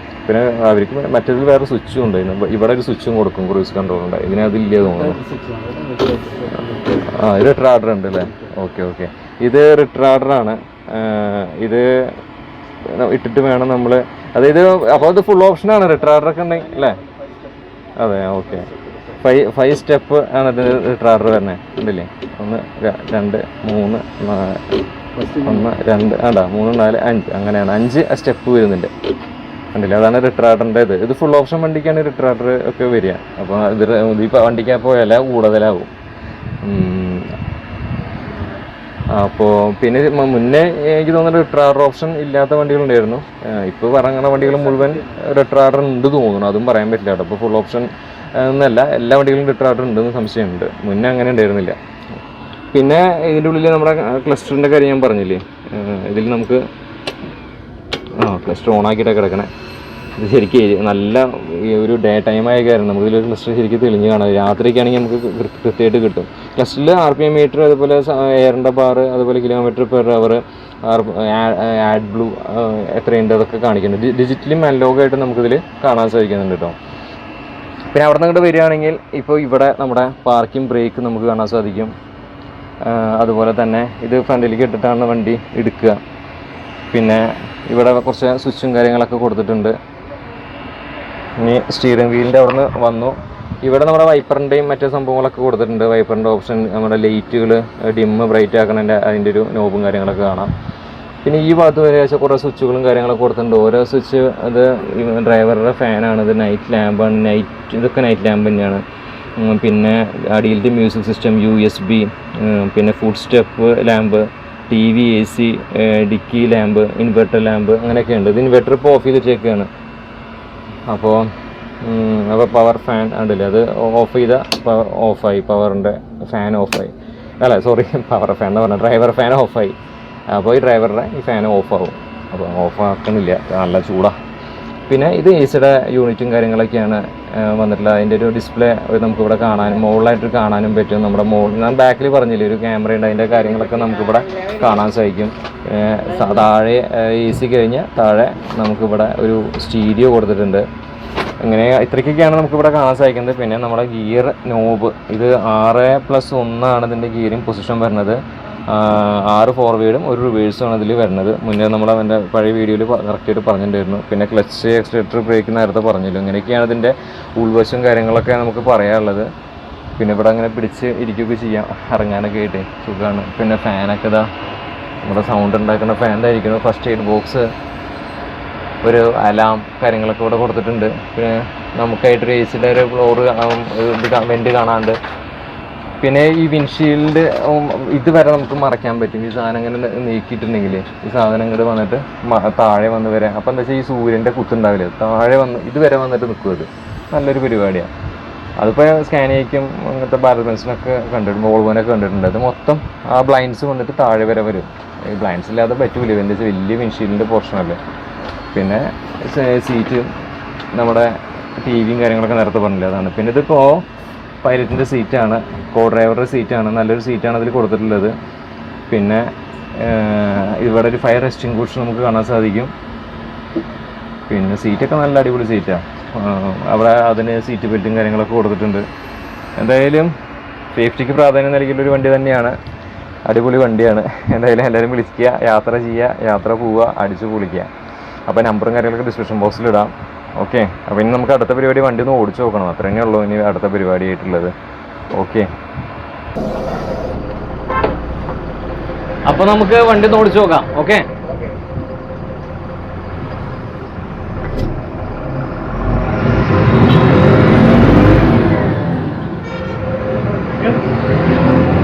പിന്നെ അവർക്ക് മറ്റേതിൽ വേറെ സ്വിച്ചും ഉണ്ട്. ഇവിടെ ഒരു സ്വിച്ചും കൊടുക്കും, ക്രൂയിസ് കൺട്രോൾ ഉണ്ട്. ഇതിനതില്ല തോന്നുന്നു. ഇത് റിട്രാഡർ ഉണ്ട് അല്ലേ? Okay okay. ഇത് റിട്രാഡറാണ്. ഇത് ഇട്ടിട്ട് വേണം നമ്മൾ, അതായത് അപ്പോൾ അത് ഫുൾ ഓപ്ഷനാണ് റിട്രാഡറൊക്കെ ഉണ്ടെങ്കിൽ അല്ലേ? അതെ ഓക്കെ. 5 സ്റ്റെപ്പ് ആണ് ഇത് റിട്രാഡർ വരുന്നത്. ഉണ്ടല്ലേ? 1 2 3 1 2 3 4 5 അങ്ങനെയാണ് 5 സ്റ്റെപ്പ് വരുന്നുണ്ട്. ഉണ്ടല്ലേ? അതാണ് റിട്രാഡറിൻ്റെ ഇത്. ഇത് ഫുൾ ഓപ്ഷൻ വണ്ടിക്കാണ് റിട്രാഡർ ഒക്കെ വരിക. അപ്പോൾ ഇത് ഈ വണ്ടിക്ക് പോയാൽ കൂടുതലാവും. അപ്പോൾ പിന്നെ മുന്നേ എനിക്ക് തോന്നുന്നത് റിട്രാഡർ ഓപ്ഷൻ ഇല്ലാത്ത വണ്ടികളുണ്ടായിരുന്നു. ഇപ്പോൾ പറയുന്ന വണ്ടികൾ മുഴുവൻ റിട്രാഡർ ഉണ്ട് തോന്നുന്നു. അതും പറയാൻ പറ്റില്ല കേട്ടോ. ഇപ്പോൾ ഫുൾ ഓപ്ഷൻ എന്നല്ല, എല്ലാ വണ്ടികളും റിട്രാഡർ ഉണ്ടെന്ന് സംശയമുണ്ട്. മുന്നേ അങ്ങനെ ഉണ്ടായിരുന്നില്ല. പിന്നെ ഇതിൻ്റെ ഉള്ളിൽ നമ്മുടെ ക്ലസ്റ്ററിൻ്റെ കാര്യം ഞാൻ പറഞ്ഞില്ലേ, ഇതിൽ നമുക്ക് ക്ലസ്റ്റർ ഓണാക്കിയിട്ടൊക്കെ കിടക്കണേ. ഇത് ശരിക്കും നല്ല ഒരു ഡേ ടൈം ആയ കാരണം നമുക്ക് ഇതിലൊരു ക്ലസ്റ്റർ ശരിക്കും തെളിഞ്ഞ് കാണാം. രാത്രിക്കാണെങ്കിൽ നമുക്ക് കൃത്യമായിട്ട് കിട്ടും. ക്ലസ്റ്ററിൽ RPM മീറ്റർ, അതുപോലെ എയറിൻ്റെ ബാർ, അതുപോലെ kilometre per hour, add blue എത്രയുണ്ട് അതൊക്കെ കാണിക്കുന്നുണ്ട്. ഡിജിറ്റലും അനലോഗായിട്ട് നമുക്കിതിൽ കാണാൻ സാധിക്കുന്നുണ്ട് കേട്ടോ. പിന്നെ അവിടെ നിന്ന് ഇങ്ങോട്ട് വരികയാണെങ്കിൽ ഇപ്പോൾ ഇവിടെ നമ്മുടെ പാർക്കിംഗ് ബ്രേക്ക് നമുക്ക് കാണാൻ സാധിക്കും. അതുപോലെ തന്നെ ഇത് ഫ്രണ്ടിലേക്ക് ഇട്ടിട്ടാണ് വണ്ടി എടുക്കുക. പിന്നെ ഇവിടെ കുറച്ച് സ്വിച്ചും കാര്യങ്ങളൊക്കെ കൊടുത്തിട്ടുണ്ട്. ഇനി സ്റ്റിയറിംഗ് വീലിൻ്റെ അവിടെ നിന്ന് വന്നു. ഇവിടെ നമ്മുടെ വൈപ്പറിൻ്റെയും മറ്റു സംഭവങ്ങളൊക്കെ കൊടുത്തിട്ടുണ്ട്. വൈപ്പറിൻ്റെ ഓപ്ഷൻ, നമ്മുടെ ലൈറ്റുകൾ ഡിമ്മ് ബ്രൈറ്റ് ആക്കണതിൻ്റെ അതിൻ്റെ ഒരു നോബും കാര്യങ്ങളൊക്കെ കാണാം. പിന്നെ ഈ ഭാഗത്ത് വരെ കുറേ സ്വിച്ചുകളും കാര്യങ്ങളൊക്കെ കൊടുത്തിട്ടുണ്ട്. ഓരോ സ്വിച്ച് അത് ഡ്രൈവറുടെ ഫാനാണ്, ഇത് നൈറ്റ് ലാമ്പാണ്, ഇതൊക്കെ നൈറ്റ് ലാമ്പ് തന്നെയാണ്. പിന്നെ അടിയിലത്തെ മ്യൂസിക് സിസ്റ്റം, USB, പിന്നെ foot step lamp, TV, AC, dickey lamp, inverter lamp അങ്ങനെയൊക്കെ ഉണ്ട്. ഇത് ഇൻവെർട്ടർ ഇപ്പോൾ ഓഫ് ചെയ്തിട്ടേക്കാണ്. അപ്പോൾ പവർ ഫാൻ ഉണ്ടല്ലേ, അത് ഓഫ് ചെയ്ത ഓഫായി, പവറിൻ്റെ ഫാൻ ഓഫായി. അല്ല സോറി, പവർ ഫാൻ എന്ന് പറഞ്ഞാൽ ഡ്രൈവർ ഫാൻ ഓഫായി. അപ്പോൾ ഈ ഡ്രൈവറുടെ ഈ ഫാൻ ഓഫാവും. അപ്പോൾ ഓഫാക്കണില്ല, നല്ല ചൂടാണ്. പിന്നെ ഇത് AC-യുടെ യൂണിറ്റും കാര്യങ്ങളൊക്കെയാണ് വന്നിട്ടുള്ളത്. അതിൻ്റെ ഒരു ഡിസ്പ്ലേ നമുക്കിവിടെ കാണാനും മുകളിലായിട്ട് കാണാനും പറ്റും. നമ്മുടെ ഞാൻ ബാക്കിൽ പറഞ്ഞില്ലേ ഒരു ക്യാമറ ഉണ്ട്, അതിൻ്റെ കാര്യങ്ങളൊക്കെ നമുക്കിവിടെ കാണാൻ സാധിക്കും. താഴെ AC കഴിഞ്ഞ് താഴെ നമുക്കിവിടെ ഒരു സ്റ്റീരിയോ കൊടുത്തിട്ടുണ്ട്. ഇങ്ങനെ ഇത്രയ്ക്കൊക്കെയാണ് നമുക്കിവിടെ കാണാൻ സാധിക്കുന്നത്. പിന്നെ നമ്മുടെ ഗിയർ നോബ്, ഇത് 6+1 ഇതിൻ്റെ ഗിയറിംഗ് പൊസിഷൻ വരുന്നത്. 6 ഫോർവേഡും 1 റിവേഴ്സുമാണ് ഇതിൽ വരുന്നത്. മുന്നേ നമ്മൾ എൻ്റെ പഴയ വീഡിയോയിൽ കറക്റ്റായിട്ട് പറഞ്ഞിട്ടുണ്ടായിരുന്നു. പിന്നെ ക്ലച്ച്, എക്സിലേറ്റർ, ബ്രേക്ക് നേരത്തെ പറഞ്ഞല്ലോ. ഇങ്ങനെയൊക്കെയാണ് ഇതിൻ്റെ ഉൾവശം കാര്യങ്ങളൊക്കെ നമുക്ക് പറയാനുള്ളത്. പിന്നെ ഇവിടെ അങ്ങനെ പിടിച്ച് ഇരിക്കുകയൊക്കെ ചെയ്യാം, ഇറങ്ങാനൊക്കെ ആയിട്ട് സുഖമാണ്. പിന്നെ ഫാനൊക്കെ ഇതാ നമ്മുടെ സൗണ്ട് ഉണ്ടാക്കുന്ന ഫാൻ്റെ ആയിരിക്കുന്നു. ഫസ്റ്റ് എയ്ഡ് ബോക്സ്, ഒരു അലാം കാര്യങ്ങളൊക്കെ ഇവിടെ കൊടുത്തിട്ടുണ്ട്. പിന്നെ നമുക്കായിട്ടൊരു AC-യുടെ ഒരു ഫ്ലോർ വെൻ്റ് കാണാണ്ട്. പിന്നെ ഈ വിൻഷീൽഡ് ഇതുവരെ നമുക്ക് മറയ്ക്കാൻ പറ്റും. ഈ സാധനം ഇങ്ങനെ നീക്കിയിട്ടുണ്ടെങ്കിൽ ഈ സാധനം ഇങ്ങോട്ട് വന്നിട്ട് താഴെ വന്ന് വരാം. അപ്പോൾ എന്താ വെച്ചാൽ ഈ സൂര്യൻ്റെ കുത്തുണ്ടാവില്ല, താഴെ വന്ന് ഇതുവരെ വന്നിട്ട് നിൽക്കും. അത് നല്ലൊരു പരിപാടിയാണ്. അതിപ്പോൾ സ്കാനിയയ്ക്കും അങ്ങനത്തെ ഭാരത് ബെൻസിനൊക്കെ കണ്ടിട്ടുണ്ട്, വോൾവോനൊക്കെ കണ്ടിട്ടുണ്ട്. അത് മൊത്തം ആ ബ്ലൈൻഡ്സ് വന്നിട്ട് താഴെ വരെ വരും. ഈ ബ്ലൈൻഡ്സ് ഇല്ലാതെ പറ്റൂല, ഇതിൻ്റെ വലിയ വിൻഷീൽഡിൻ്റെ പോർഷനല്ലേ. പിന്നെ സീറ്റ്, നമ്മുടെ TVയും കാര്യങ്ങളൊക്കെ നേരത്തെ പറഞ്ഞില്ല, അതാണ്. പിന്നെ ഇതിപ്പോൾ പൈലറ്റിൻ്റെ സീറ്റാണ്, കോ ഡ്രൈവറുടെ സീറ്റാണ്, നല്ലൊരു സീറ്റാണ് അതിൽ കൊടുത്തിട്ടുള്ളത്. പിന്നെ ഇവിടെ ഒരു ഫയർ എക്സ്റ്റിംഗ്വിഷർ നമുക്ക് കാണാൻ സാധിക്കും. പിന്നെ സീറ്റൊക്കെ നല്ല അടിപൊളി സീറ്റാണ്. അവിടെ അതിന് സീറ്റ് ബെൽറ്റും കാര്യങ്ങളൊക്കെ കൊടുത്തിട്ടുണ്ട്. എന്തായാലും സേഫ്റ്റിക്ക് പ്രാധാന്യം നൽകിയുള്ളൊരു വണ്ടി തന്നെയാണ്. അടിപൊളി വണ്ടിയാണ്. എന്തായാലും എല്ലാവരും വിളിക്കുക, യാത്ര ചെയ്യുക, യാത്ര പോവുക, അടിച്ചു പൊളിക്കുക. അപ്പോൾ നമ്പറും കാര്യങ്ങളൊക്കെ ഡിസ്ക്രിപ്ഷൻ ബോക്സിലിടാം. ഓക്കെ. അപ്പോൾ ഇനി നമുക്ക് അടുത്ത പരിപാടി വണ്ടി ഒന്ന് ഓടിച്ചു നോക്കണം, അത്ര തന്നെ ഉള്ളൂ ഇനി അടുത്ത പരിപാടി ആയിട്ടുള്ളത്. ഓക്കെ, അപ്പോൾ നമുക്ക് വണ്ടി ഒന്ന് ഓടിച്ചു നോക്കാം. ഓക്കെ,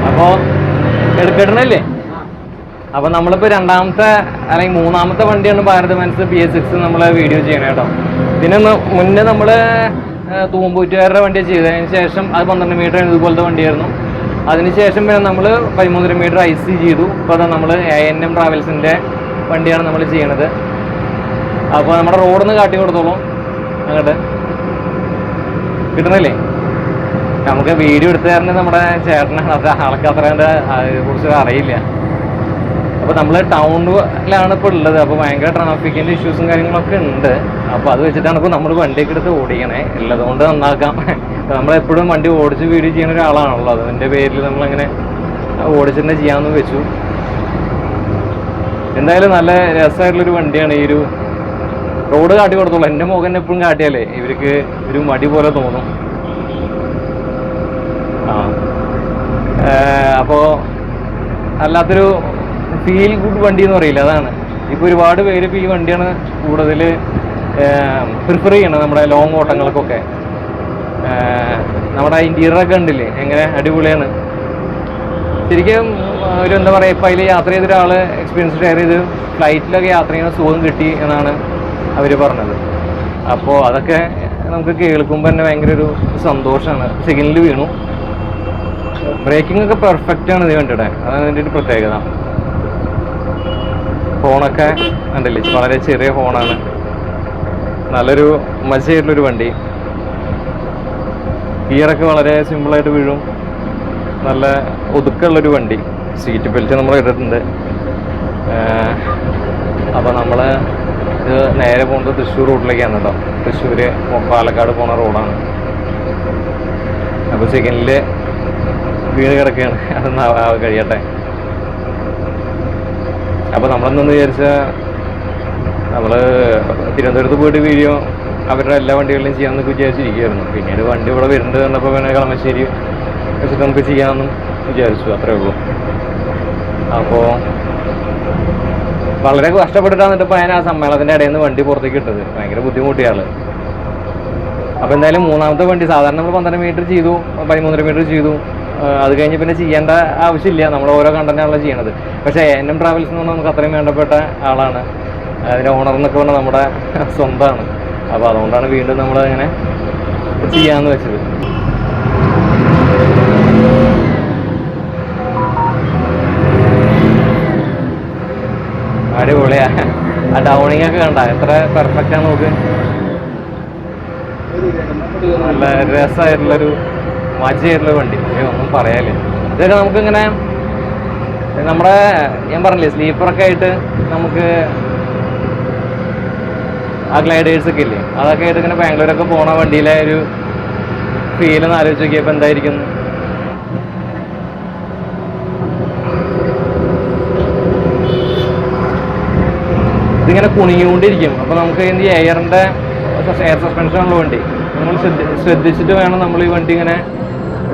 അപ്പോൾ എടുക്കണല്ലേ. അപ്പോൾ നമ്മളിപ്പോൾ രണ്ടാമത്തെ അല്ലെങ്കിൽ മൂന്നാമത്തെ വണ്ടിയാണ് ഭാരത് ബെൻസ് PX6 നമ്മൾ വീഡിയോ ചെയ്യണം കേട്ടോ. ഇതിന് മുന്നേ നമ്മൾ തൂമ്പൂറ്റുകാരുടെ വണ്ടി ചെയ്തതിന് ശേഷം അത് 12 മീറ്റർ ഇതുപോലത്തെ വണ്ടിയായിരുന്നു. അതിനുശേഷം പിന്നെ നമ്മൾ 13 മീറ്റർ IC ചെയ്തു. ഇപ്പോൾ അതാ നമ്മൾ ANM ട്രാവൽസിൻ്റെ വണ്ടിയാണ് നമ്മൾ ചെയ്യണത്. അപ്പോൾ നമ്മുടെ റോഡൊന്ന് കാട്ടി കൊടുത്തോളൂ അങ്ങോട്ട്. കിട്ടണില്ലേ? നമുക്ക് വീഡിയോ എടുത്തു തരുന്നത് നമ്മുടെ ചേട്ടനാണ്. അത് ആൾക്ക് അത്ര അതിനെക്കുറിച്ച് അറിയില്ല. അപ്പോൾ നമ്മൾ ടൗണിലാണ് ഇപ്പോൾ ഉള്ളത്. അപ്പോൾ ഭയങ്കര ട്രാഫിക്കിൻ്റെ ഇഷ്യൂസും കാര്യങ്ങളൊക്കെ ഉണ്ട്. അപ്പോൾ അത് വെച്ചിട്ടാണ് ഇപ്പോൾ നമ്മൾ വണ്ടിയൊക്കെ എടുത്ത് ഓടിക്കണേ. ഉള്ളതുകൊണ്ട് നന്നാക്കാം. നമ്മളെപ്പോഴും വണ്ടി ഓടിച്ച് വീഡിയോ ചെയ്യുന്ന ഒരാളാണല്ലോ. അതിൻ്റെ പേരിൽ നമ്മളങ്ങനെ ഓടിച്ചിട്ട് ചെയ്യാമെന്ന് വെച്ചു. എന്തായാലും നല്ല രസമായിട്ടുള്ളൊരു വണ്ടിയാണ്. ഈ ഒരു റോഡ് കാട്ടി കൊടുത്തോളൂ. എൻ്റെ മുഖം എപ്പോഴും കാട്ടിയാലേ ഇവർക്ക് ഒരു മടി പോലെ തോന്നും. അപ്പോൾ അല്ലാത്തൊരു ഫീൽ ഗുഡ് വണ്ടി എന്ന് പറയില്ല, അതാണ്. ഇപ്പോൾ ഒരുപാട് പേര് ഇപ്പോൾ ഈ വണ്ടിയാണ് കൂടുതൽ പ്രിഫർ ചെയ്യണത് നമ്മുടെ ലോങ് ഓട്ടങ്ങൾക്കൊക്കെ. നമ്മുടെ ഇൻറ്റീരിയറൊക്കെ ഉണ്ടില്ലേ, എങ്ങനെ അടിപൊളിയാണ് ശരിക്കും. ഒരു എന്താ പറയുക, ഇപ്പോൾ അതിൽ യാത്ര ചെയ്ത ഒരാൾ എക്സ്പീരിയൻസ് ഷെയർ ചെയ്ത് ഫ്ലൈറ്റിലൊക്കെ യാത്ര ചെയ്യുന്ന സുഖം കിട്ടി എന്നാണ് അവർ പറഞ്ഞത്. അപ്പോൾ അതൊക്കെ നമുക്ക് കേൾക്കുമ്പോൾ തന്നെ ഭയങ്കര ഒരു സന്തോഷമാണ്. സെക്കൻഡിൽ വീണു. ബ്രേക്കിംഗ് ഒക്കെ പെർഫെക്റ്റ് ആണ് ഇത് വണ്ടിയുടെ, അതാണ് ഇതിൻ്റെ ഒരു പ്രത്യേകത. ഹോണൊക്കെ ഉണ്ടല്ലേ, വളരെ ചെറിയ ഹോണാണ്. നല്ലൊരു മജയായിട്ടുള്ളൊരു വണ്ടി. ഗിയറൊക്കെ വളരെ സിമ്പിളായിട്ട് വീഴും. നല്ല ഒതുക്കമുള്ളൊരു വണ്ടി. സീറ്റ് ബെൽറ്റ് നമ്മൾ ഇട്ടിട്ടുണ്ട്. അപ്പോൾ നമ്മൾ ഇത് നേരെ പോകുന്നത് തൃശ്ശൂർ റൂട്ടിലേക്കാണ് കേട്ടോ. തൃശ്ശൂർ പാലക്കാട് പോണ റോഡാണ്. അപ്പോൾ സെക്കൻഡിൽ വീണ് കിടക്കുകയാണ്. അതൊന്ന് കഴിയട്ടെ. അപ്പോൾ നമ്മളെന്നു വിചാരിച്ചാൽ നമ്മൾ തിരുവനന്തപുരത്ത് പോയിട്ട് വീഡിയോ അവരുടെ എല്ലാ വണ്ടികളിലും ചെയ്യാമെന്നൊക്കെ വിചാരിച്ചിരിക്കുകയായിരുന്നു. പിന്നീട് വണ്ടി ഇവിടെ വരുന്നുണ്ട് കണ്ടപ്പോൾ പിന്നെ കളമശ്ശേരി വെച്ചിട്ട് നമുക്ക് ചെയ്യാമെന്നും വിചാരിച്ചു. അത്രേ ഉള്ളൂ. അപ്പോൾ വളരെ കഷ്ടപ്പെട്ടിട്ടാണ് ഇപ്പോൾ ഞാൻ ആ സമ്മേളനത്തിൻ്റെ ഇടയിൽ നിന്ന് വണ്ടി പുറത്തേക്ക് ഇട്ടത്. ഭയങ്കര ബുദ്ധിമുട്ടിയാണ്. അപ്പോൾ എന്തായാലും മൂന്നാമത്തെ വണ്ടി സാധാരണ നമ്മൾ 12 മീറ്റർ ചെയ്തു, 13 മീറ്റർ ചെയ്തു. അത് കഴിഞ്ഞ് പിന്നെ ചെയ്യേണ്ട ആവശ്യമില്ല, നമ്മൾ ഓരോ കണ്ടന്റാണല്ലോ ചെയ്യണത്. പക്ഷേ ANM ട്രാവൽസ് എന്ന് പറഞ്ഞാൽ നമുക്ക് അത്രയും വേണ്ടപ്പെട്ട ആളാണ്. അതിൻ്റെ ഓണർ എന്നൊക്കെ പറഞ്ഞാൽ നമ്മുടെ സ്വന്തമാണ്. അപ്പോൾ അതുകൊണ്ടാണ് വീണ്ടും നമ്മൾ അങ്ങനെ ചെയ്യാമെന്ന് വെച്ചത്. അടിപൊളിയാ. ആ ഡൗണിങ് ഒക്കെ കണ്ട എത്ര പെർഫെക്റ്റ് ആണ് നോക്ക്. നല്ല രസമായിട്ടുള്ളൊരു മജയായിട്ടുള്ള വണ്ടി, ഒന്നും പറയാല്ലേ. ഇതൊക്കെ നമുക്കിങ്ങനെ നമ്മുടെ ഞാൻ പറഞ്ഞില്ലേ സ്ലീപ്പറൊക്കെ ആയിട്ട് നമുക്ക് ആ ഗ്ലൈഡേഴ്സൊക്കെ ഇല്ലേ, അതൊക്കെ ആയിട്ട് ഇങ്ങനെ ബാംഗ്ലൂരൊക്കെ പോണ വണ്ടിയിലെ ഒരു ഫീലൊന്ന് ആലോചിച്ച് നോക്കിയപ്പോൾ എന്തായിരിക്കും. ഇതിങ്ങനെ കുണിഞ്ഞുകൊണ്ടിരിക്കും. അപ്പോൾ നമുക്ക് എന്ത് എയറിൻ്റെ എയർ സസ്പെൻഷനുള്ള വണ്ടി നമ്മൾ ശ്രദ്ധിച്ചിട്ട് വേണം നമ്മൾ ഈ വണ്ടി ഇങ്ങനെ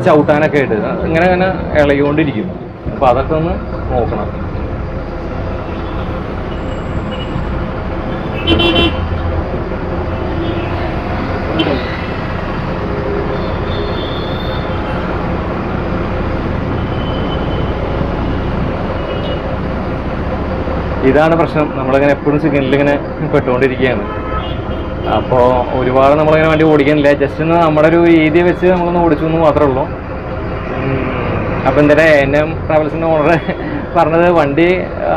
ചവിട്ടാനൊക്കെ ആയിട്ട്. ഇങ്ങനെ ഇങ്ങനെ ഇളകിക്കൊണ്ടിരിക്കും. അപ്പോൾ അതൊക്കെ ഒന്ന് നോക്കണം. ഇതാണ് പ്രശ്നം. നമ്മളിങ്ങനെ എപ്പോഴും സിഗ്നലിലിങ്ങനെ പെട്ടുകൊണ്ടിരിക്കുകയാണ്. അപ്പോൾ ഒരുപാട് നമ്മളിങ്ങനെ വണ്ടി ഓടിക്കാനില്ല. ജസ്റ്റ് ഒന്ന് നമ്മുടെ ഒരു രീതി വെച്ച് നമ്മളൊന്ന് ഓടിച്ചു എന്ന് മാത്രമേ ഉള്ളൂ. അപ്പോൾ എന്തായാലും ANM ട്രാവൽസിൻ്റെ ഓണർ പറഞ്ഞത് വണ്ടി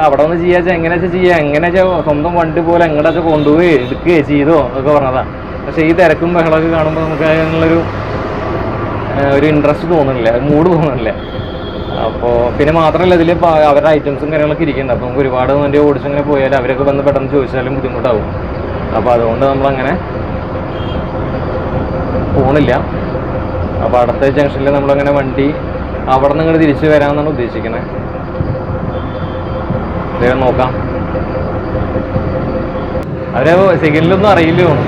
അവിടെ ഒന്ന് ചെയ്യാച്ചാൽ എങ്ങനെയാച്ചാൽ ചെയ്യുക, എങ്ങനെയാച്ചാൽ സ്വന്തം വണ്ടി പോലെ എങ്ങോട്ടാച്ചാൽ കൊണ്ടുപോയി എടുക്കുകയോ ചെയ്തോ എന്നൊക്കെ പറഞ്ഞതാണ്. പക്ഷേ ഈ തിരക്കും ബഹളമൊക്കെ കാണുമ്പോൾ നമുക്ക് അതിനുള്ളൊരു ഇൻട്രസ്റ്റ് തോന്നുന്നില്ല, മൂഡ് തോന്നുന്നില്ല. അപ്പോൾ പിന്നെ മാത്രമല്ല ഇതിൽ അവരുടെ ഐറ്റംസും കാര്യങ്ങളൊക്കെ ഇരിക്കുന്നുണ്ട്. അപ്പോൾ നമുക്ക് ഒരുപാട് വണ്ടി ഓടിച്ചങ്ങനെ പോയാൽ അവരൊക്കെ വന്ന് പെട്ടെന്ന് ചോദിച്ചാലും ബുദ്ധിമുട്ടാവും. അപ്പോൾ അതുകൊണ്ട് നമ്മളങ്ങനെ പോണില്ല. അപ്പോൾ അടുത്ത ജംഗ്ഷനിൽ നമ്മളങ്ങനെ വണ്ടി അവിടെ നിന്ന് ഇങ്ങോട്ട് തിരിച്ച് വരാമെന്നാണ് ഉദ്ദേശിക്കുന്നത്. വേഗം നോക്കാം. അവരെ സെക്കൻഡിലൊന്നും അറിയില്ല തോന്നും.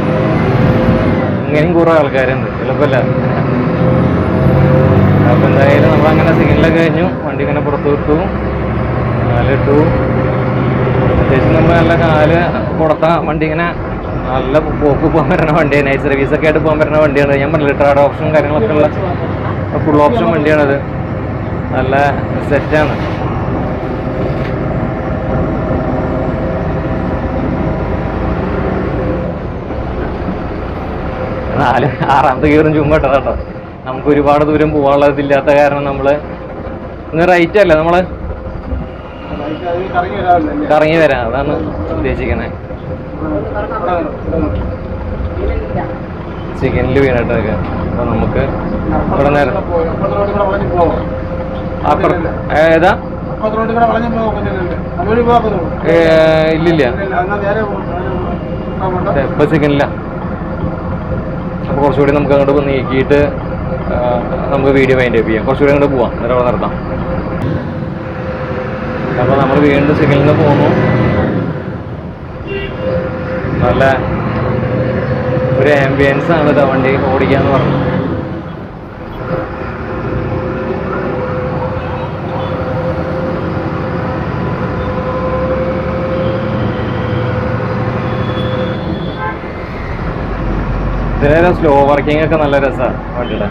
ഇങ്ങനെയും കുറേ ആൾക്കാരുണ്ട്, എളുപ്പമല്ല. അപ്പോൾ എന്തായാലും നമ്മളങ്ങനെ സെക്കൻഡിലൊക്കെ കഴിഞ്ഞു. വണ്ടി ഇങ്ങനെ പുറത്ത് വിട്ടു, കാലിട്ടു. അത്യാവശ്യം നമ്മൾ നല്ല കാല് കൊടുത്ത വണ്ടി ഇങ്ങനെ നല്ല പോക്ക് പോകാൻ പറ്റുന്ന വണ്ടിയാണ്. നൈറ്റ് സർവീസൊക്കെ ആയിട്ട് പോകാൻ പറ്റുന്ന വണ്ടിയാണ്. ഞാൻ പറഞ്ഞില്ല ട്രാഡ് ഓപ്ഷനും കാര്യങ്ങളൊക്കെ ഉള്ള ഫുൾ ഓപ്ഷൻ വണ്ടിയാണത്. നല്ല സെറ്റാണ്. 6ാമത്തെ ഗിയറും ചുമ്മാ ഇട്ടതാ കേട്ടോ. നമുക്ക് ഒരുപാട് ദൂരം പോകാനുള്ളതില്ലാത്ത കാരണം നമ്മൾ ഇന്ന് റൈറ്റ് അല്ല നമ്മൾ കറങ്ങി വരാം, അതാണ് ഉദ്ദേശിക്കുന്നത്. ചിക്കനിൽ വീണിട്ടൊക്കെ അപ്പോൾ നമുക്ക് ഇവിടെ നേരം ഏതാ ഇല്ലില്ല ഇപ്പൊ ചിക്കനില്ല. അപ്പോൾ കുറച്ചുകൂടി നമുക്ക് അങ്ങോട്ട് നീക്കിയിട്ട് നമുക്ക് വീഡിയോ വൈൻഡപ്പ് ചെയ്യാം. കുറച്ചുകൂടി അങ്ങോട്ട് പോവാം, എന്നിട്ട് അവിടെ നിർത്താം. അപ്പോൾ നമ്മൾ വീണ്ടും സിഗ്നലിൽ നിന്ന് പോന്നു. നല്ല ഒരു ആംബിയൻസ് ആണ് ഇതാ വണ്ടി ഓടിക്കാന്ന് പറഞ്ഞു. ഇതിനെ സ്ലോ വർക്കിംഗ് ഒക്കെ നല്ല രസമാണ് വണ്ടിയുടെ.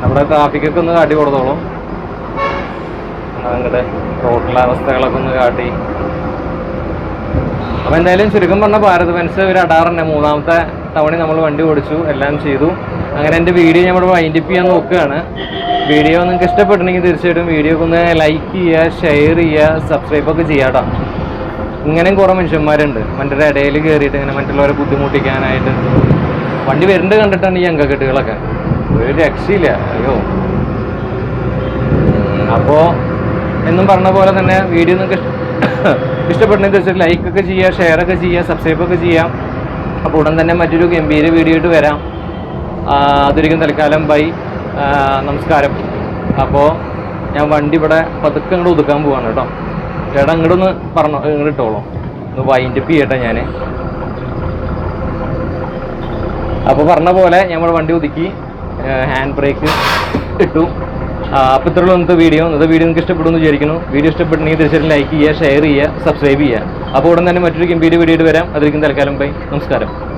നമ്മുടെ ട്രാഫിക്കൊക്കെ ഒന്ന് കാട്ടി കൊടുത്തോളും, അങ്ങോട്ട് റോഡിലെ അവസ്ഥകളൊക്കെ ഒന്ന് കാട്ടി. അപ്പോൾ എന്തായാലും ചുരുക്കം പറഞ്ഞ ഭാരത് ബെൻസ് ഒരു അഡാറിൻ്റെ 3ാമത്തെ തവണ നമ്മൾ വണ്ടി ഓടിച്ചു, എല്ലാം ചെയ്തു. അങ്ങനെ എൻ്റെ വീഡിയോ നമ്മൾ വൈൻഡപ്പ് ചെയ്യാൻ നോക്കുകയാണ്. വീഡിയോ നിങ്ങൾക്ക് ഇഷ്ടപ്പെട്ടിട്ടുണ്ടെങ്കിൽ തീർച്ചയായിട്ടും വീഡിയോ ഒന്ന് ലൈക്ക് ചെയ്യുക, ഷെയർ ചെയ്യുക, സബ്സ്ക്രൈബൊക്കെ ചെയ്യാം കേട്ടോ. ഇങ്ങനെയും കുറേ മനുഷ്യന്മാരുണ്ട് വണ്ടിയുടെ ഇടയിൽ കയറിയിട്ട് ഇങ്ങനെ മറ്റുള്ളവരെ ബുദ്ധിമുട്ടിക്കാനായിട്ട്. വണ്ടി വരുന്നത് കണ്ടിട്ടാണ് ഈ അങ്കക്കെട്ടുകളൊക്കെ, ഒരു രക്ഷയില്ല. അയ്യോ. അപ്പോൾ എന്നും പറഞ്ഞ പോലെ തന്നെ വീഡിയോ നിങ്ങൾക്ക് ഇഷ്ടപ്പെടുന്നതെന്ന് വെച്ചാൽ ലൈക്കൊക്കെ ചെയ്യുക, ഷെയറൊക്കെ ചെയ്യുക, സബ്സ്ക്രൈബൊക്കെ ചെയ്യാം. അപ്പോൾ ഉടൻ തന്നെ മറ്റൊരു ഗംഭീര വീഡിയോ ആയിട്ട് വരാം. അതൊരിക്കും തൽക്കാലം ബൈ, നമസ്കാരം. അപ്പോൾ ഞാൻ വണ്ടി ഇവിടെ പതുക്കെ അങ്ങോട്ട് ഒതുക്കാൻ പോവാണ് കേട്ടോ. ചേട്ടാ ഇങ്ങോട്ടൊന്ന് പറഞ്ഞോ, ഇങ്ങോട്ട് ഇട്ടോളൂ, ഒന്ന് വൈൻഡപ്പ് ചെയ്യട്ടെ ഞാൻ. അപ്പോൾ പറഞ്ഞ പോലെ ഞമ്മൾ വണ്ടി ഒതുക്കി, ഹാൻഡ് ബ്രേക്ക് ഇട്ടു. അപ്പോൾ ഇത്രയുള്ള ഇന്നത്തെ വീഡിയോ നിങ്ങൾക്ക് ഇഷ്ടപ്പെടുമെന്ന് വിചാരിക്കുന്നു. വീഡിയോ ഇഷ്ടപ്പെട്ടുണ്ടെങ്കിൽ തീർച്ചയായിട്ടും ലൈക്ക് ചെയ്യുക, ഷെയർ ചെയ്യുക, സബ്സ്ക്രൈബ് ചെയ്യുക. അപ്പോൾ ഉടൻ തന്നെ മറ്റൊരു ഗംഭീര വീഡിയോ വരാം. അതിരിക്കും തൽക്കാലം ബൈ, നമസ്കാരം.